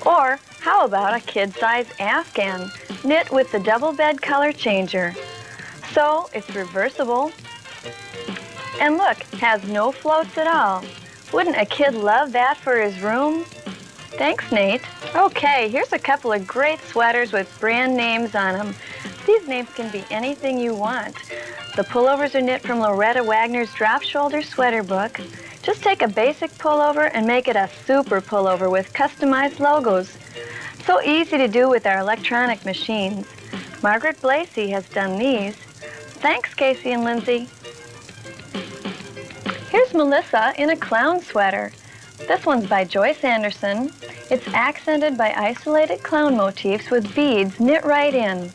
Or how about a kid-size Afghan knit with the double bed color changer? So it's reversible. And look, has no floats at all. Wouldn't a kid love that for his room? Thanks, Nate. Okay, here's a couple of great sweaters with brand names on them. These names can be anything you want. The pullovers are knit from Loretta Wagner's Drop Shoulder Sweater book. Just take a basic pullover and make it a super pullover with customized logos. So easy to do with our electronic machines. Margaret Blasey has done these. Thanks, Casey and Lindsay. Here's Melissa in a clown sweater. This one's by Joyce Anderson. It's accented by isolated clown motifs with beads knit right in.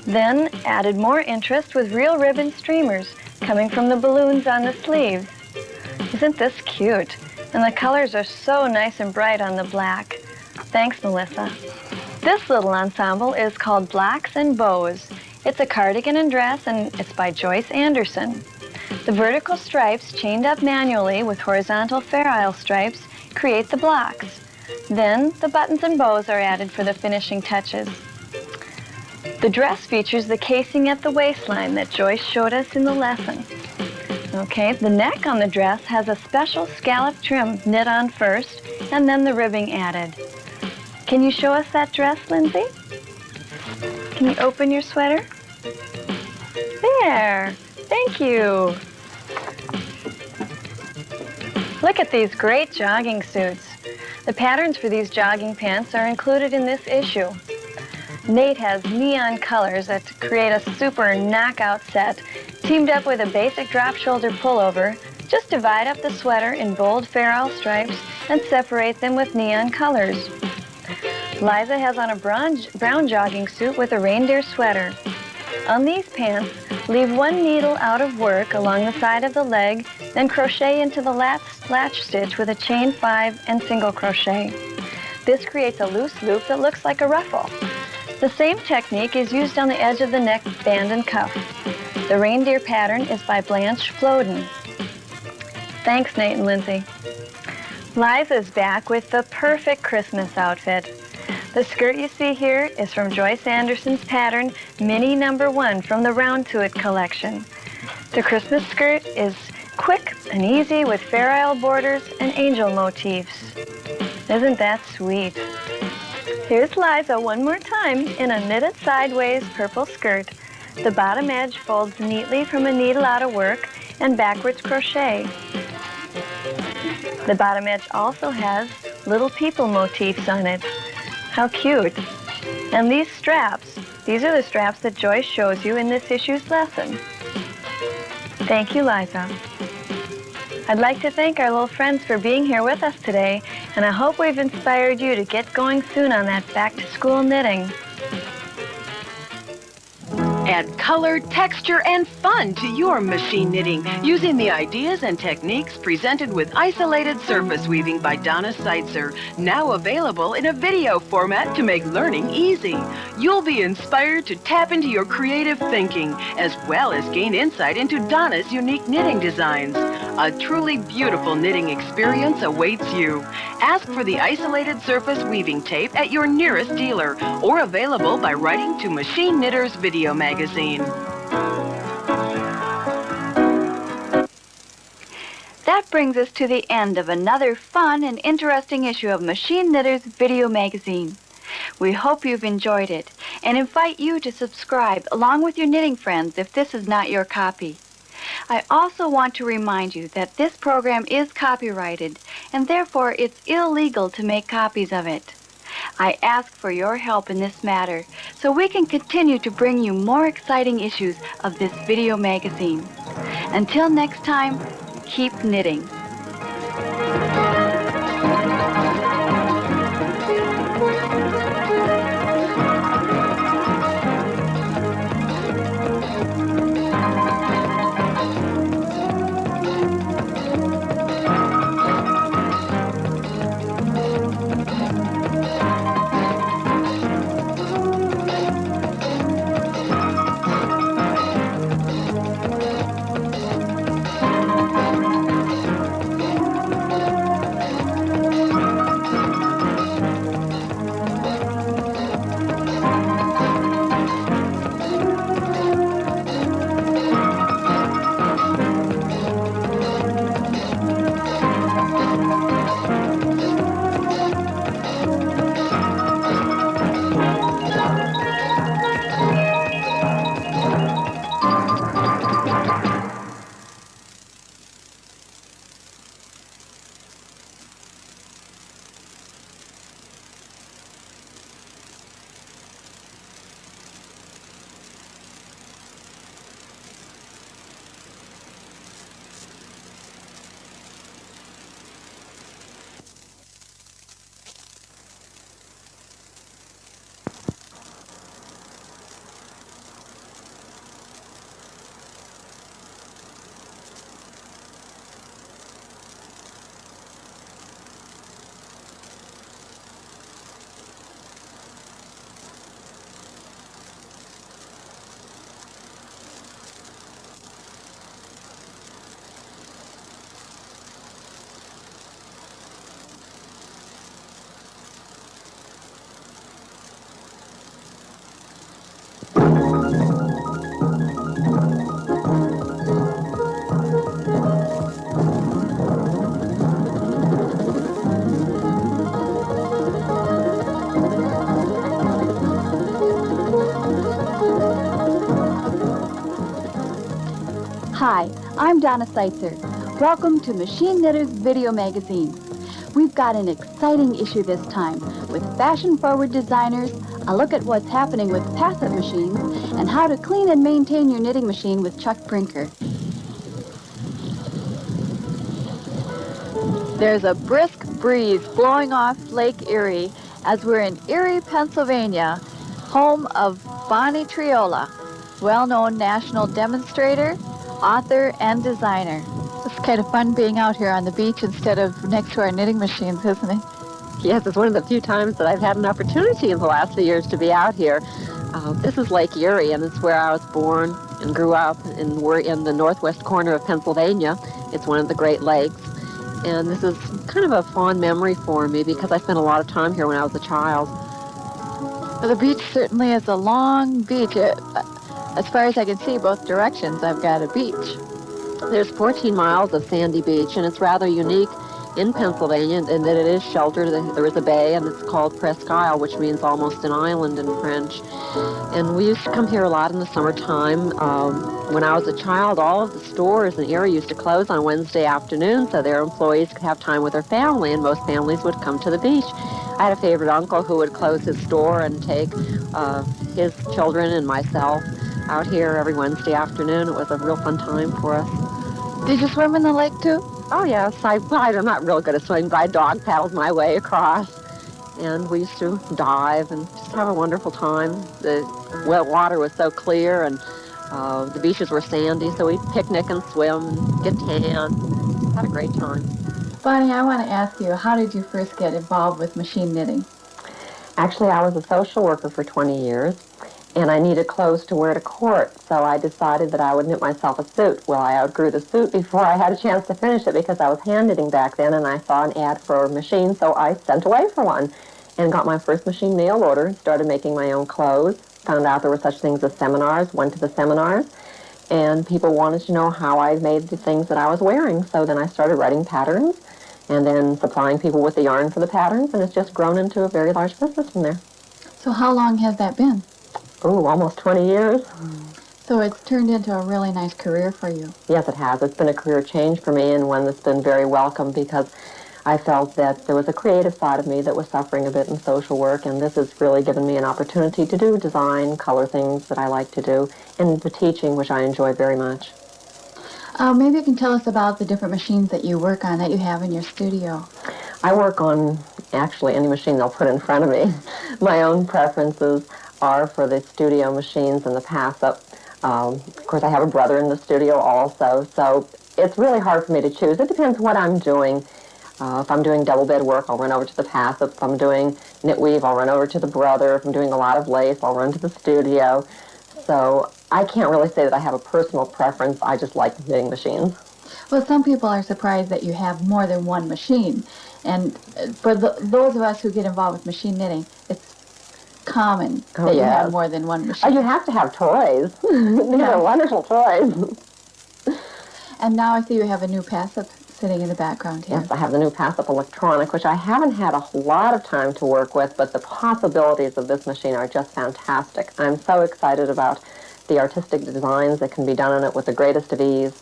Then added more interest with real ribbon streamers coming from the balloons on the sleeves. Isn't this cute? And the colors are so nice and bright on the black. Thanks, Melissa. This little ensemble is called Blocks and Bows. It's a cardigan and dress, and it's by Joyce Anderson. The vertical stripes, chained up manually with horizontal Fair Isle stripes, create the blocks. Then the buttons and bows are added for the finishing touches. The dress features the casing at the waistline that Joyce showed us in the lesson. Okay, the neck on the dress has a special scallop trim knit on first and then the ribbing added. Can you show us that dress, Lindsay? Can you open your sweater? There! Thank you! Look at these great jogging suits. The patterns for these jogging pants are included in this issue. Nate has neon colors that create a super knockout set, teamed up with a basic drop shoulder pullover. Just divide up the sweater in bold Fair Isle stripes and separate them with neon colors. Liza has on a brown jogging suit with a reindeer sweater. On these pants, leave one needle out of work along the side of the leg, then crochet into the latch stitch with a chain 5 and single crochet. This creates a loose loop that looks like a ruffle. The same technique is used on the edge of the neck band and cuff. The reindeer pattern is by Blanche Floden. Thanks, Nate and Lindsay. Liza's back with the perfect Christmas outfit. The skirt you see here is from Joyce Anderson's pattern Mini No. 1 from the Round to It collection. The Christmas skirt is quick and easy with Fair Isle borders and angel motifs. Isn't that sweet? Here's Liza one more time in a knitted sideways purple skirt. The bottom edge folds neatly from a needle out of work and backwards crochet. The bottom edge also has little people motifs on it. How cute. And these straps, these are the straps that Joyce shows you in this issue's lesson. Thank you, Liza. I'd like to thank our little friends for being here with us today, and I hope we've inspired you to get going soon on that back-to-school knitting. Add color, texture, and fun to your machine knitting using the ideas and techniques presented with Isolated Surface Weaving by Donna Seitzer, now available in a video format to make learning easy. You'll be inspired to tap into your creative thinking, as well as gain insight into Donna's unique knitting designs. A truly beautiful knitting experience awaits you. Ask for the Isolated Surface Weaving Tape at your nearest dealer, or available by writing to Machine Knitters Video Magazine. That brings us to the end of another fun and interesting issue of Machine Knitters Video Magazine. We hope you've enjoyed it and invite you to subscribe along with your knitting friends if this is not your copy. I also want to remind you that this program is copyrighted and therefore it's illegal to make copies of it. I ask for your help in this matter so we can continue to bring you more exciting issues of this video magazine. Until next time, keep knitting. Hi, I'm Donna Seitzer. Welcome to Machine Knitters Video Magazine. We've got an exciting issue this time with fashion-forward designers, a look at what's happening with Passap machines, and how to clean and maintain your knitting machine with Chuck Brinker. There's a brisk breeze blowing off Lake Erie as we're in Erie, Pennsylvania, home of Bonnie Triola, well-known national demonstrator, author, and designer. It's kind of fun being out here on the beach instead of next to our knitting machines, isn't it? Yes, it's one of the few times that I've had an opportunity in the last few years to be out here. This is Lake Erie, and it's where I was born and grew up, and we're in the northwest corner of Pennsylvania. It's one of the Great Lakes, and this is kind of a fond memory for me because I spent a lot of time here when I was a child. Well, the beach certainly is a long beach. As far as I can see, both directions, I've got a beach. There's 14 miles of sandy beach, and it's rather unique in Pennsylvania in that it is sheltered. There is a bay, and it's called Presque Isle, which means almost an island in French. And we used to come here a lot in the summertime. When I was a child, all of the stores in Erie used to close on Wednesday afternoon so their employees could have time with their family, and most families would come to the beach. I had a favorite uncle who would close his store and take his children and myself out here every Wednesday afternoon. It was a real fun time for us. Did you swim in the lake, too? Oh, yes. I'm not real good at swimming, but I dog paddled my way across. And we used to dive and just have a wonderful time. The water was so clear, and the beaches were sandy, so we'd picnic and swim and get tan. Had a great time. Bonnie, I want to ask you, how did you first get involved with machine knitting? Actually, I was a social worker for 20 years. And I needed clothes to wear to court, so I decided that I would knit myself a suit. Well, I outgrew the suit before I had a chance to finish it because I was hand knitting back then, and I saw an ad for a machine, so I sent away for one and got my first machine mail order and started making my own clothes. Found out there were such things as seminars, went to the seminars, and people wanted to know how I made the things that I was wearing. So then I started writing patterns and then supplying people with the yarn for the patterns, and it's just grown into a very large business from there. So how long has that been? Oh, almost 20 years. So it's turned into a really nice career for you. Yes, it has. It's been a career change for me, and one that's been very welcome because I felt that there was a creative side of me that was suffering a bit in social work, and this has really given me an opportunity to do design, color things that I like to do, and the teaching, which I enjoy very much. Maybe you can tell us about the different machines that you work on, that you have in your studio. I work on actually any machine they'll put in front of me. My own preferences are for the studio machines and the Passap. Of course, I have a brother in the studio also, so it's really hard for me to choose. It depends what I'm doing. If I'm doing double bed work, I'll run over to the Passap. If I'm doing knit weave, I'll run over to the brother. If I'm doing a lot of lace, I'll run to the studio. So I can't really say that I have a personal preference. I just like knitting machines. Well, some people are surprised that you have more than one machine. And for those of us who get involved with machine knitting, it's common that you have more than one machine. Oh, you have to have toys. These are wonderful toys. And now I see you have a new Passap sitting in the background here. Yes, I have the new Passap electronic, which I haven't had a lot of time to work with, but the possibilities of this machine are just fantastic. I'm so excited about the artistic designs that can be done on it with the greatest of ease.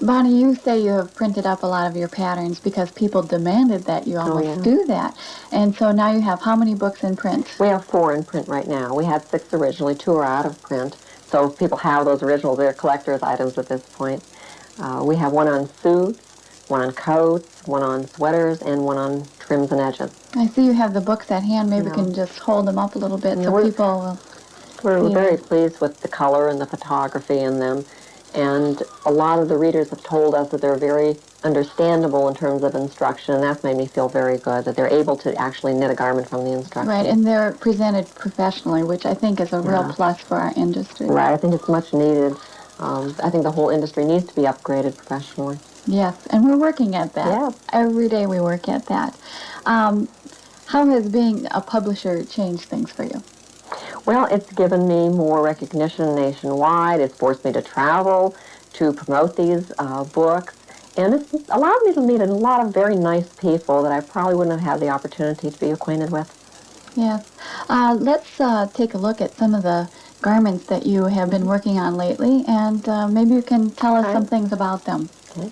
Bonnie, you say you have printed up a lot of your patterns because people demanded that you almost do that. And so now you have how many books in print? We have 4 in print right now. We had 6 originally. 2 are out of print. So if people have those originals, they're collector's items at this point. We have 1 on suits, 1 on coats, 1 on sweaters, and 1 on trims and edges. I see you have the books at hand. Maybe you can just hold them up a little bit so people will... We're very pleased with the color and the photography in them. And a lot of the readers have told us that they're very understandable in terms of instruction, and that's made me feel very good, that they're able to actually knit a garment from the instructions. Right, and they're presented professionally, which I think is a real plus for our industry. Right, I think it's much needed. I think the whole industry needs to be upgraded professionally. Yes, and we're working at that. Yeah. Every day we work at that. How has being a publisher changed things for you? Well, it's given me more recognition nationwide. It's forced me to travel, to promote these books. And it's allowed me to meet a lot of very nice people that I probably wouldn't have had the opportunity to be acquainted with. Yes. Let's take a look at some of the garments that you have been working on lately, and maybe you can tell us some things about them. Okay.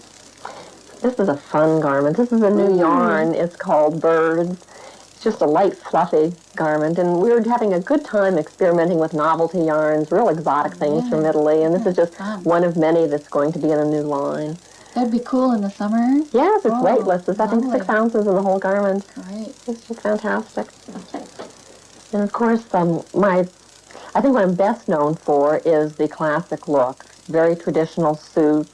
This is a fun garment. This is a new yarn. It's called Birds. It's just a light, fluffy garment, and we're having a good time experimenting with novelty yarns, real exotic things from Italy, and this is just one of many that's going to be in a new line. That'd be cool in the summer. Yes, it's weightless. It's, I think, 6 ounces in the whole garment. Right. It's just fantastic. And of course, I think what I'm best known for is the classic look. Very traditional suits,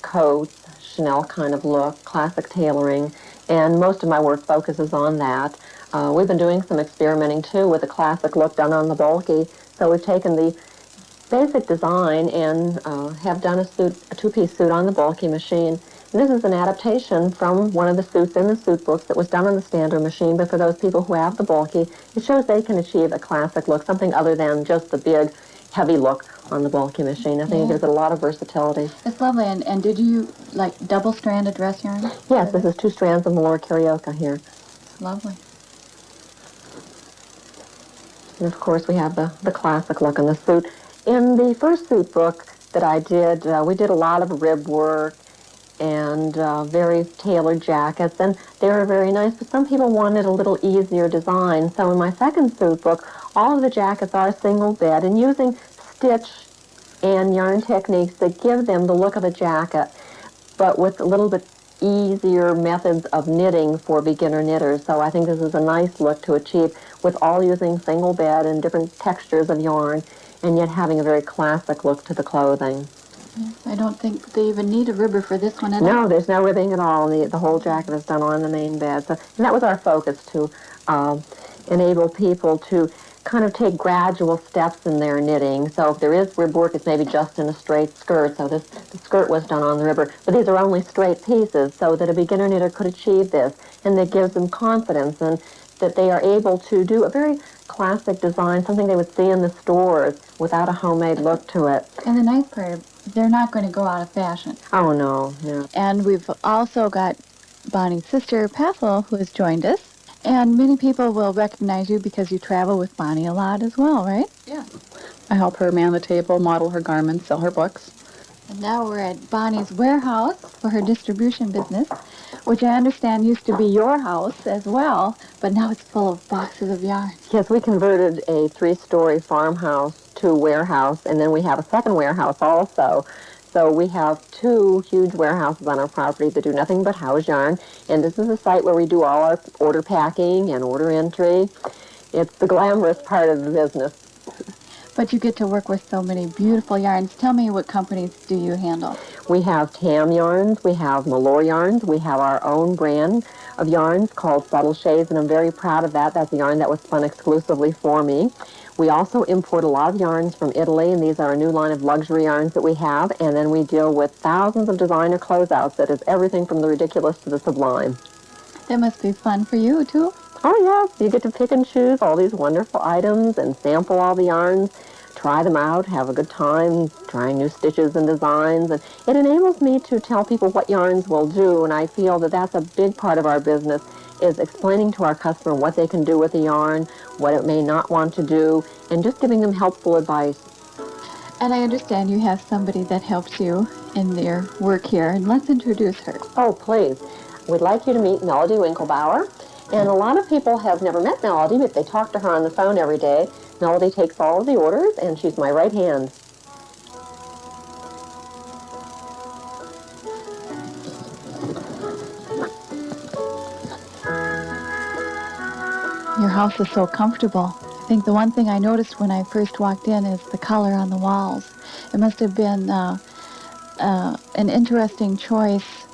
coats, Chanel kind of look, classic tailoring, and most of my work focuses on that. We've been doing some experimenting, too, with the classic look done on the bulky. So we've taken the basic design and have done a 2-piece suit on the bulky machine. And this is an adaptation from one of the suits in the suit books that was done on the standard machine, but for those people who have the bulky, it shows they can achieve a classic look, something other than just the big, heavy look on the bulky machine. I think it gives it a lot of versatility. It's lovely. And did you, like, double-stranded dress yarn? Yes, this is 2 strands of Malur Carioca here. Lovely. And of course, we have the classic look on the suit. In the first suit book that I did, we did a lot of rib work and very tailored jackets, and they were very nice, but some people wanted a little easier design. So in my second suit book, all of the jackets are single bed, and using stitch and yarn techniques that give them the look of a jacket, but with a little bit easier methods of knitting for beginner knitters. So I think this is a nice look to achieve with all using single bed and different textures of yarn, and yet having a very classic look to the clothing. Yes, I don't think they even need a ribber for this one at all. No, there's no ribbing at all. The whole jacket is done on the main bed. So, and that was our focus, to enable people to kind of take gradual steps in their knitting. So if there is rib work, it's maybe just in a straight skirt. So the skirt was done on the ribber. But these are only straight pieces, so that a beginner knitter could achieve this. And that gives them confidence, and that they are able to do a very classic design, something they would see in the stores without a homemade look to it. And the nice part, they're not going to go out of fashion. Oh, no, no. And we've also got Bonnie's sister, Passap, who has joined us. And many people will recognize you because you travel with Bonnie a lot as well, right? Yeah. I help her man the table, model her garments, sell her books. And now we're at Bonnie's warehouse for her distribution business, which I understand used to be your house as well, but now it's full of boxes of yarn. Yes, we converted a 3-story farmhouse to a warehouse, and then we have a second warehouse also So we have 2 huge warehouses on our property that do nothing but house yarn. And this is a site where we do all our order packing and order entry. It's the glamorous part of the business. But you get to work with so many beautiful yarns. Tell me, what companies do you handle? We have Tam yarns, we have Malore yarns, we have our own brand of yarns called Subtle Shades, and I'm very proud of that. That's a yarn that was spun exclusively for me. We also import a lot of yarns from Italy, and these are a new line of luxury yarns that we have, and then we deal with thousands of designer closeouts that is everything from the ridiculous to the sublime. That must be fun for you, too. Oh, yes. You get to pick and choose all these wonderful items and sample all the yarns, try them out, have a good time trying new stitches and designs. And it enables me to tell people what yarns will do, and I feel that that's a big part of our business, is explaining to our customer what they can do with the yarn, what it may not want to do, and just giving them helpful advice. And I understand you have somebody that helps you in your work here, and let's introduce her. Oh, please. We'd like you to meet Melody Winkelbauer. And a lot of people have never met Melody, but they talk to her on the phone every day. Melody takes all of the orders, and she's my right hand. Your house is so comfortable. I think the one thing I noticed when I first walked in is the color on the walls. It must have been an interesting choice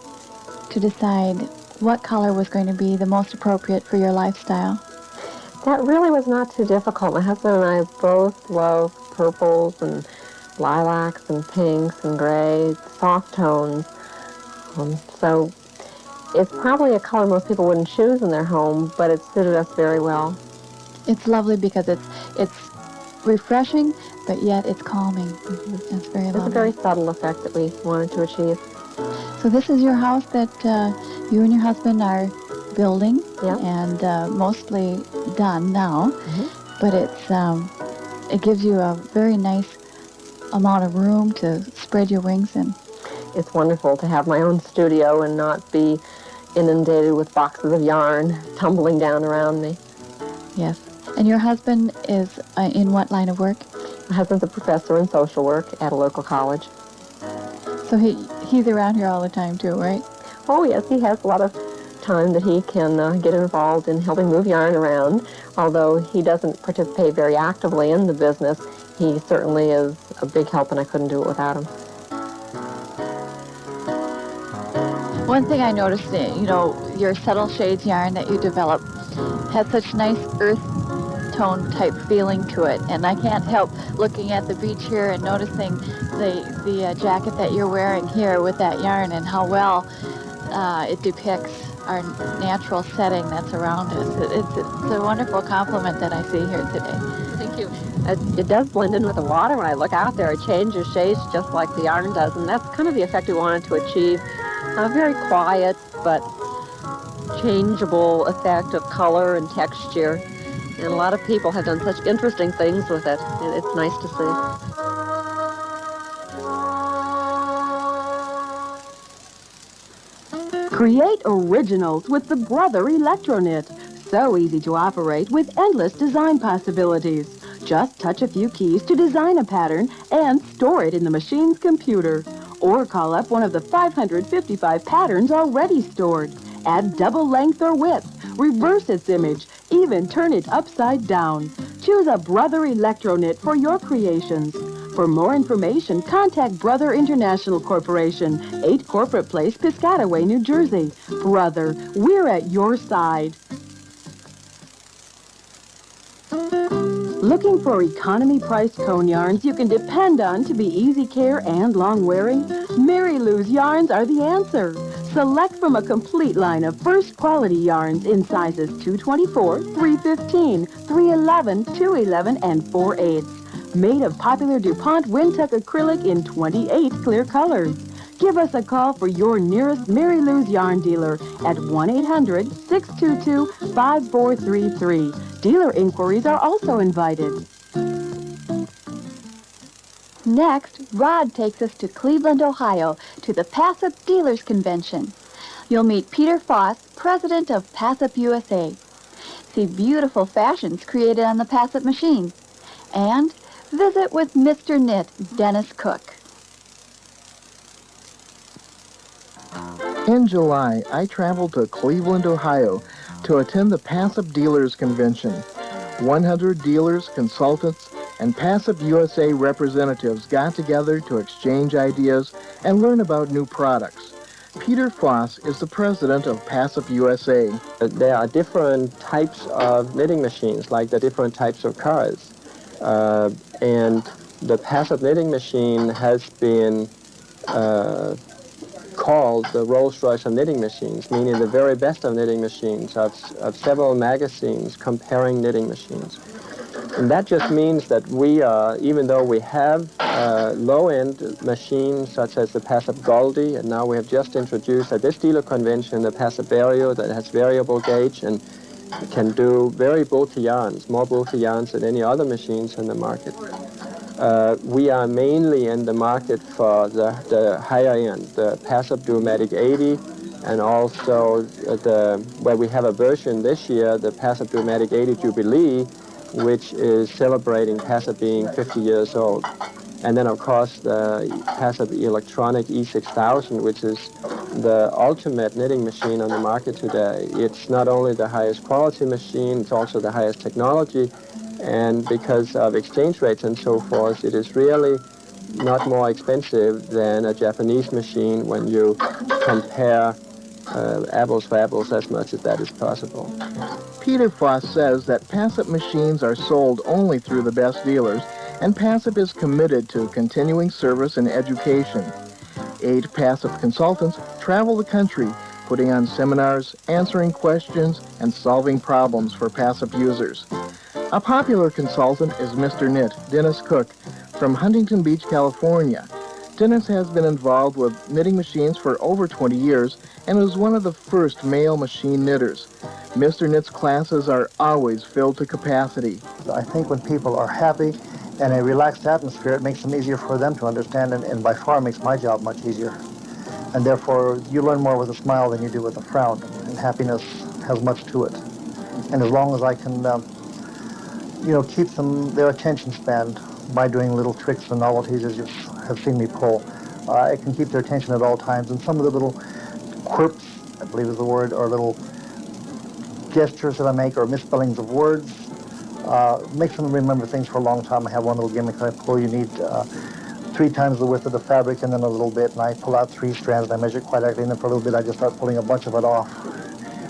to decide what color was going to be the most appropriate for your lifestyle. That really was not too difficult. My husband and I both love purples and lilacs and pinks and grays, soft tones. So it's probably a color most people wouldn't choose in their home, but it suited us very well. It's lovely because it's refreshing, but yet it's calming. Mm-hmm. It's very lovely. It's a very subtle effect that we wanted to achieve. So this is your house that you and your husband are building, yep. And mostly done now, mm-hmm. But it gives you a very nice amount of room to spread your wings in. It's wonderful to have my own studio and not be inundated with boxes of yarn tumbling down around me. Yes. And your husband is in what line of work? My husband's a professor in social work at a local college. So he's around here all the time too, right? Oh, yes, he has a lot of time that he can get involved in helping move yarn around. Although he doesn't participate very actively in the business, he certainly is a big help, and I couldn't do it without him. One thing I noticed, your subtle shades yarn that you develop has such nice earth tone type feeling to it, and I can't help looking at the beach here and noticing the jacket that you're wearing here with that yarn and how well it depicts our natural setting that's around us. It's a wonderful compliment that I see here today. Thank you. It does blend in with the water. When I look out there, it changes shades just like the yarn does, and that's kind of the effect we wanted to achieve. A very quiet but changeable effect of color and texture. And a lot of people have done such interesting things with it. It's nice to see. Create originals with the Brother Electro-Knit. So easy to operate with endless design possibilities. Just touch a few keys to design a pattern and store it in the machine's computer. Or call up one of the 555 patterns already stored. Add double length or width. Reverse its image. Even turn it upside down. Choose a Brother Electro-Knit for your creations. For more information, contact Brother International Corporation, 8 Corporate Place, Piscataway, New Jersey. Brother, we're at your side. Looking for economy-priced cone yarns you can depend on to be easy care and long-wearing? Mary Lou's yarns are the answer. Select from a complete line of first-quality yarns in sizes 224, 315, 311, 211, and 4/8. Made of popular DuPont Windtuck acrylic in 28 clear colors. Give us a call for your nearest Mary Lou's yarn dealer at 1-800-622-5433. Dealer inquiries are also invited. Next, Rod takes us to Cleveland, Ohio, to the Passap Dealers Convention. You'll meet Peter Foss, president of Passap USA. See beautiful fashions created on the Passap machine. And visit with Mr. Knit, Dennis Cook. In July, I traveled to Cleveland, Ohio to attend the Passap Dealers Convention. 100 dealers, consultants, and Passap USA representatives got together to exchange ideas and learn about new products. Peter Foss is the president of Passap USA. There are different types of knitting machines, like the different types of cars. And the Passap knitting machine has been called the Rolls-Royce of knitting machines, meaning the very best of knitting machines, of several magazines comparing knitting machines. And that just means that we are, even though we have low-end machines such as the Passap Goldie, and now we have just introduced at this dealer convention the Passap Vario that has variable gauge and can do very bulky yarns, more bulky yarns than any other machines in the market. We are mainly in the market for the higher end, the Passap Duomatic 80, and also where we have a version this year, the Passap Duomatic 80 Jubilee, which is celebrating Passap being 50 years old. And then, of course, the Passap Electronic E6000, which is the ultimate knitting machine on the market today. It's not only the highest quality machine, it's also the highest technology. And because of exchange rates and so forth, it is really not more expensive than a Japanese machine when you compare apples for apples as much as that is possible. Peter Foss says that Passap machines are sold only through the best dealers, and Passap is committed to continuing service and education. 8 Passap consultants travel the country, putting on seminars, answering questions, and solving problems for Passap users. A popular consultant is Mr. Knit, Dennis Cook, from Huntington Beach, California. Dennis has been involved with knitting machines for over 20 years and is one of the first male machine knitters. Mr. Knit's classes are always filled to capacity. I think when people are happy and a relaxed atmosphere, it makes them easier for them to understand, and by far makes my job much easier. And therefore, you learn more with a smile than you do with a frown, and happiness has much to it. And as long as I can, keep their attention span by doing little tricks and novelties, as you have seen me pull, I can keep their attention at all times. And some of the little quirks, I believe is the word, or little gestures that I make, or misspellings of words, makes them remember things for a long time. I have one little gimmick that I pull. You need 3 times the width of the fabric and then a little bit, and I pull out 3 strands, and I measure it quite accurately, and then for a little bit I just start pulling a bunch of it off.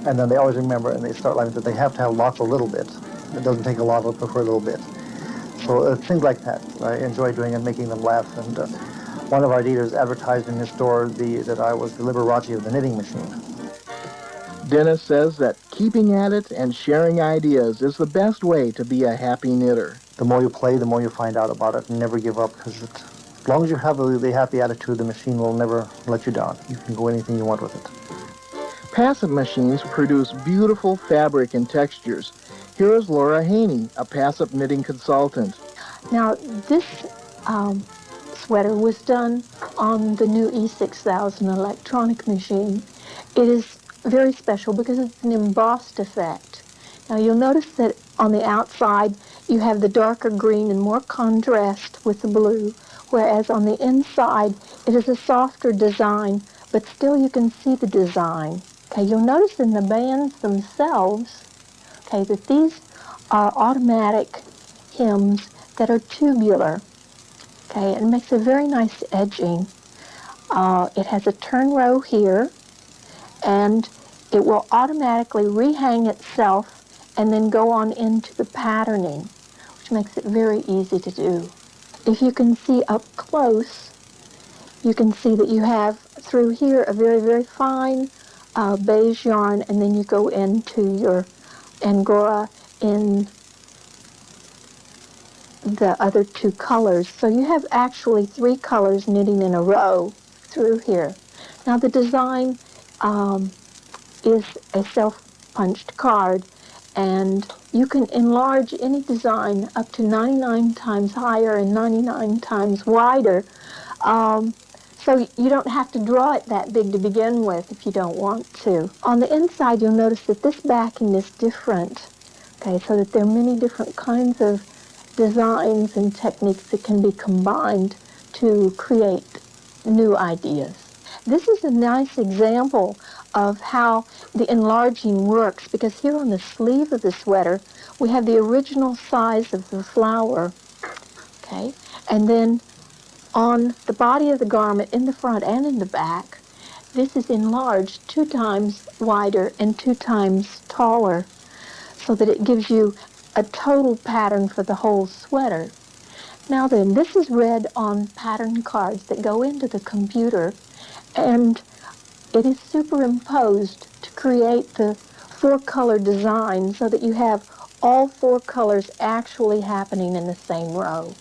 And then they always remember, and they start learning that they have to have lots a little bit. It doesn't take a lot, they'll prefer a little bit. So things like that I enjoy doing and making them laugh. And one of our dealers advertised in his store that I was the Liberace of the knitting machine. Dennis says that keeping at it and sharing ideas is the best way to be a happy knitter. The more you play, the more you find out about it, and never give up, because as long as you have the happy attitude, the machine will never let you down. You can go anything you want with it. Passap machines produce beautiful fabric and textures. Here is Laura Haney, a Passap knitting consultant. Now, this sweater was done on the new E6000 electronic machine. It is very special because it's an embossed effect. Now, you'll notice that on the outside, you have the darker green and more contrast with the blue, whereas on the inside, it is a softer design, but still you can see the design. Okay, you'll notice in the bands themselves, okay, that these are automatic hems that are tubular. Okay, it makes a very nice edging. It has a turn row here, and it will automatically rehang itself and then go on into the patterning, which makes it very easy to do. If you can see up close, you can see that you have through here a very, very fine beige yarn, and then you go into your Angora in the other 2 colors. So you have actually 3 colors knitting in a row through here. Now the design is a self-punched card, and you can enlarge any design up to 99 times higher and 99 times wider. So you don't have to draw it that big to begin with if you don't want to. On the inside, you'll notice that this backing is different, okay, so that there are many different kinds of designs and techniques that can be combined to create new ideas. This is a nice example of how the enlarging works, because here on the sleeve of the sweater, we have the original size of the flower, okay? And then on the body of the garment, in the front and in the back, this is enlarged 2 times wider and 2 times taller, so that it gives you a total pattern for the whole sweater. Now then, this is read on pattern cards that go into the computer, and it is superimposed to create the 4-color design so that you have all 4 colors actually happening in the same row.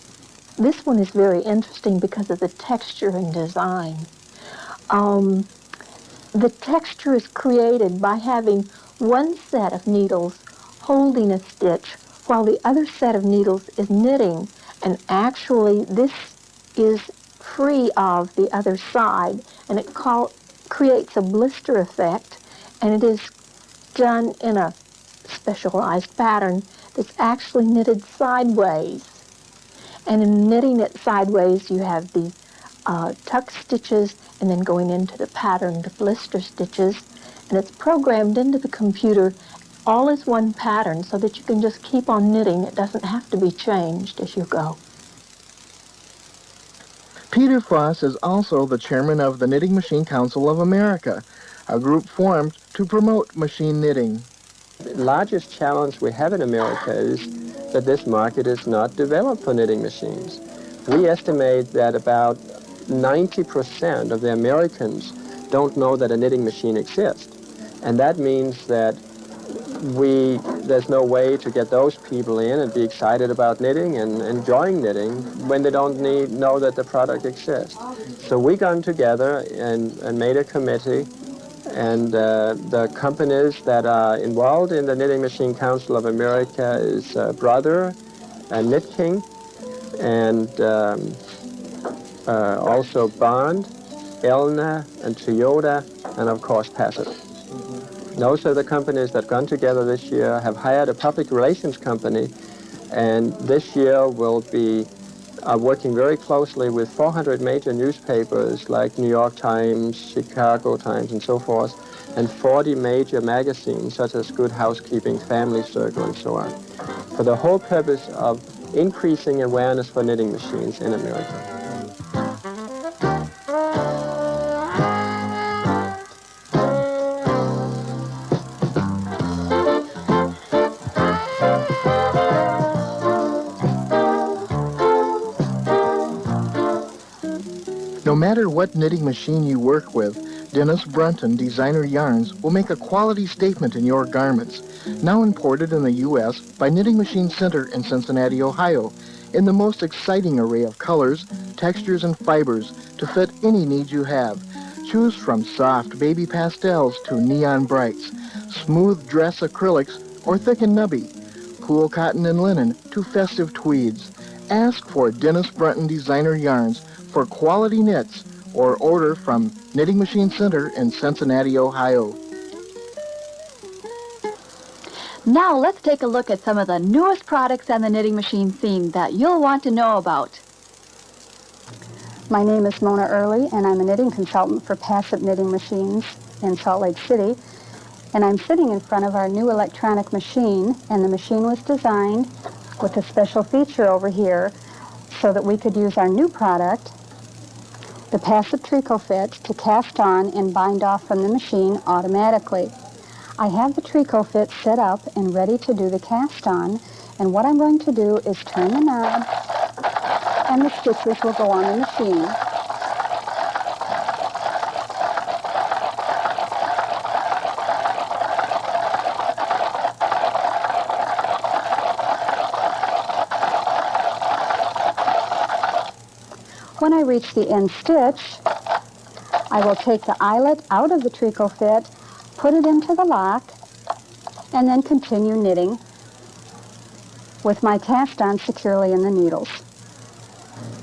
This one is very interesting because of the texture and design. The texture is created by having one set of needles holding a stitch while the other set of needles is knitting, and actually this is free of the other side, and it creates a blister effect, and it is done in a specialized pattern that's actually knitted sideways. And in knitting it sideways, you have the tuck stitches and then going into the patterned blister stitches, and it's programmed into the computer all as one pattern so that you can just keep on knitting. It doesn't have to be changed as you go. Peter Foss is also the chairman of the Knitting Machine Council of America, a group formed to promote machine knitting. The largest challenge we have in America is that this market is not developed for knitting machines. We estimate that about 90% of the Americans don't know that a knitting machine exists. And that means that there's no way to get those people in and be excited about knitting and enjoying knitting when they don't know that the product exists. So we got together and made a committee, and the companies that are involved in the Knitting Machine Council of America is Brother and Knit King, and also Bond, Elna, and Toyota, and of course Passap. Those are the companies that got together this year, have hired a public relations company, and this year will be working very closely with 400 major newspapers like New York Times, Chicago Times, and so forth, and 40 major magazines such as Good Housekeeping, Family Circle, and so on, for the whole purpose of increasing awareness for knitting machines in America. No matter what knitting machine you work with, Dennis Brunton Designer Yarns will make a quality statement in your garments. Now imported in the U.S. by Knitting Machine Center in Cincinnati, Ohio, in the most exciting array of colors, textures, and fibers to fit any need you have. Choose from soft baby pastels to neon brights, smooth dress acrylics or thick and nubby, cool cotton and linen to festive tweeds. Ask for Dennis Brunton Designer Yarns for quality knits, or order from Knitting Machine Center in Cincinnati, Ohio. Now let's take a look at some of the newest products on the knitting machine scene that you'll want to know about. My name is Mona Early, and I'm a knitting consultant for Passap Knitting Machines in Salt Lake City. And I'm sitting in front of our new electronic machine, and the machine was designed with a special feature over here so that we could use our new product, the Passap Tricot Fit, to cast on and bind off from the machine automatically. I have the Tricot Fit set up and ready to do the cast on, and what I'm going to do is turn the knob and the stitches will go on the machine. When I reach the end stitch, I will take the eyelet out of the Tricot Fit, put it into the lock, and then continue knitting with my cast on securely in the needles.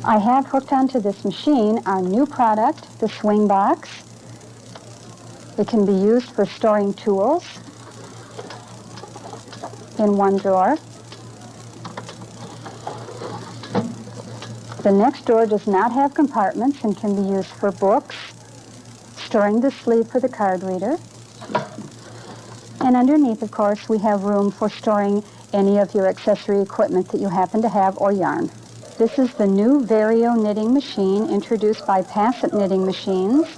I have hooked onto this machine our new product, the swing box. It can be used for storing tools in one drawer. The next drawer does not have compartments and can be used for books, storing the sleeve for the card reader. And underneath, of course, we have room for storing any of your accessory equipment that you happen to have or yarn. This is the new Vario knitting machine introduced by Passap Knitting Machines.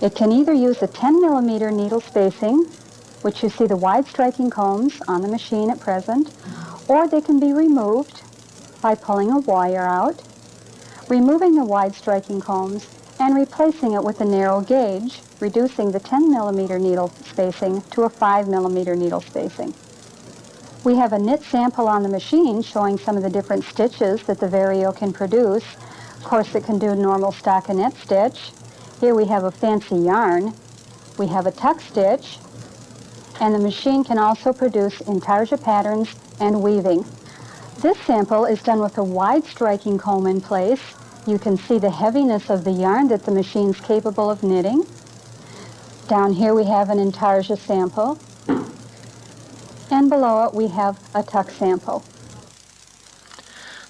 It can either use a 10 millimeter needle spacing, which you see the wide striking combs on the machine at present, or they can be removed by pulling a wire out, removing the wide striking combs, and replacing it with a narrow gauge, reducing the 10 millimeter needle spacing to a 5 millimeter needle spacing. We have a knit sample on the machine showing some of the different stitches that the Vario can produce. Of course, it can do normal stockinette stitch. Here we have a fancy yarn. We have a tuck stitch. And the machine can also produce intarsia patterns and weaving. This sample is done with a wide striking comb in place. You can see the heaviness of the yarn that the machine's capable of knitting. Down here we have an intarsia sample. And below it we have a tuck sample.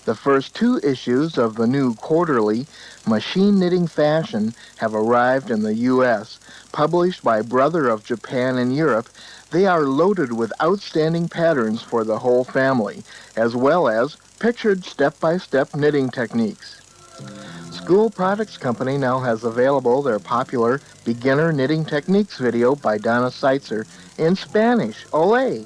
The first 2 issues of the new quarterly Machine Knitting Fashion have arrived in the U.S. Published by Brother of Japan and Europe, they are loaded with outstanding patterns for the whole family, as well as pictured step-by-step knitting techniques. School Products Company now has available their popular Beginner Knitting Techniques video by Donna Seitzer in Spanish. Olé!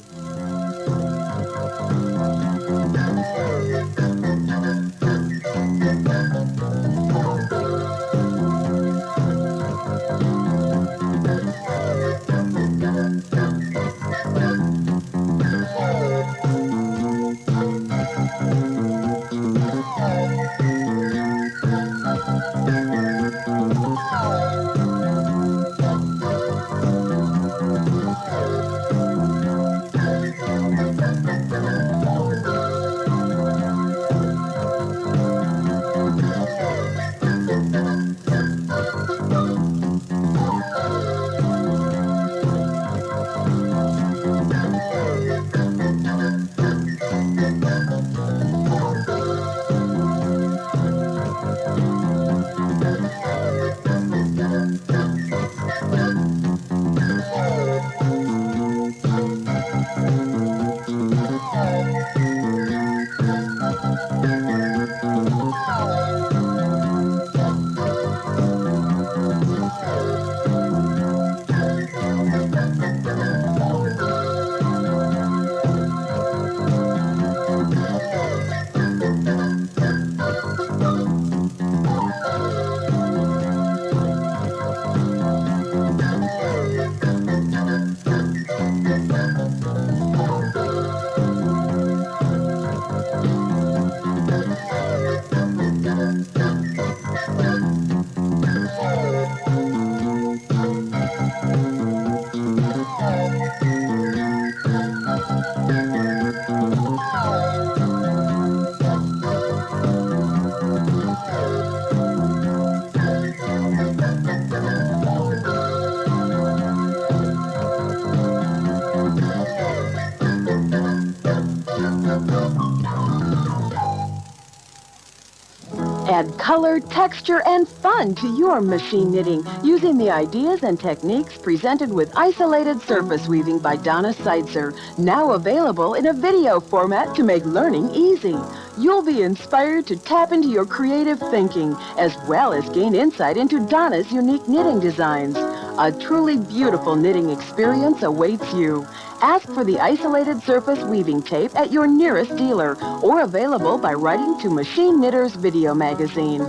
Add color, texture, and fun to your machine knitting using the ideas and techniques presented with Isolated Surface Weaving by Donna Seitzer, now available in a video format to make learning easy. You'll be inspired to tap into your creative thinking, as well as gain insight into Donna's unique knitting designs. A truly beautiful knitting experience awaits you. Ask for the Isolated Surface Weaving Tape at your nearest dealer, or available by writing to Machine Knitters Video Magazine.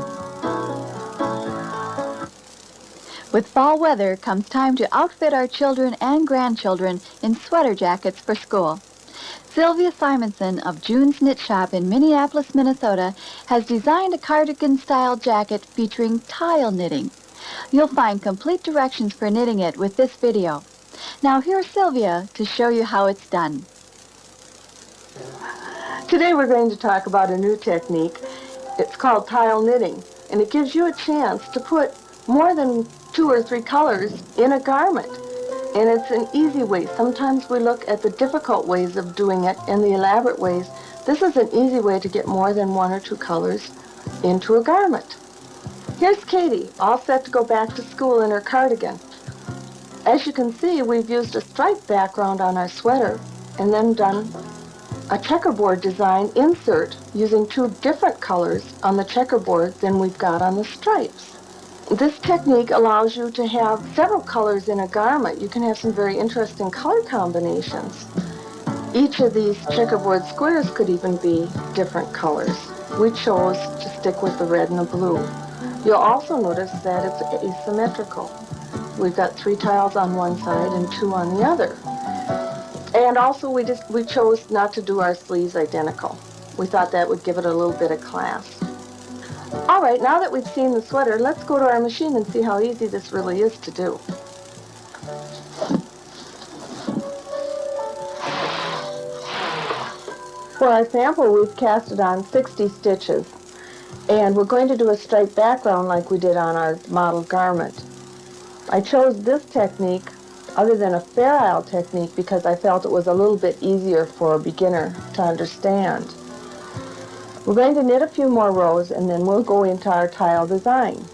With fall weather comes time to outfit our children and grandchildren in sweater jackets for school. Sylvia Simonson of June's Knit Shop in Minneapolis, Minnesota has designed a cardigan-style jacket featuring tile knitting. You'll find complete directions for knitting it with this video. Now here's Sylvia to show you how it's done. Today we're going to talk about a new technique. It's called tile knitting, and it gives you a chance to put more than 2 or 3 colors in a garment. And it's an easy way. Sometimes we look at the difficult ways of doing it and the elaborate ways. This is an easy way to get more than 1 or 2 colors into a garment. Here's Katie, all set to go back to school in her cardigan. As you can see, we've used a striped background on our sweater and then done a checkerboard design insert using 2 different colors on the checkerboard than we've got on the stripes. This technique allows you to have several colors in a garment. You can have some very interesting color combinations. Each of these checkerboard squares could even be different colors. We chose to stick with the red and the blue. You'll also notice that it's asymmetrical. We've got 3 tiles on one side and 2 on the other. And also we chose not to do our sleeves identical. We thought that would give it a little bit of class. All right, now that we've seen the sweater, let's go to our machine and see how easy this really is to do. For our sample, we've casted on 60 stitches, and we're going to do a striped background like we did on our model garment. I chose this technique other than a Fair Isle technique because I felt it was a little bit easier for a beginner to understand. We're going to knit a few more rows and then we'll go into our tile design.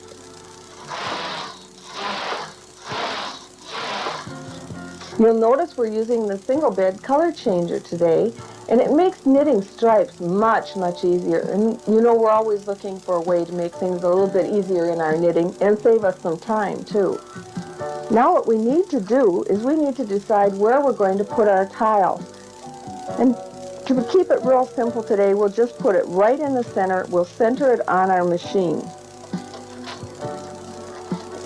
You'll notice we're using the single bed color changer today, and it makes knitting stripes much, much easier. And you know, we're always looking for a way to make things a little bit easier in our knitting and save us some time too. Now what we need to do is we need to decide where we're going to put our tile. And to keep it real simple today, we'll just put it right in the center. We'll center it on our machine.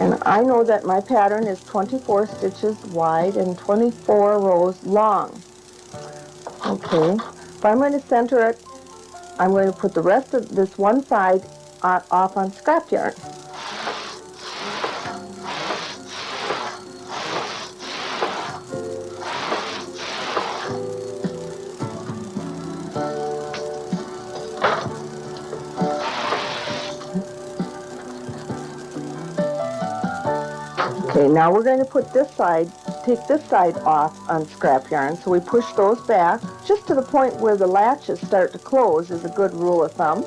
And I know that my pattern is 24 stitches wide and 24 rows long. Okay, if I'm going to center it, I'm going to put the rest of this one side off on scrap yarn. Okay, now we're going to put this side, take this side off on scrap yarn. So we push those back just to the point where the latches start to close is a good rule of thumb.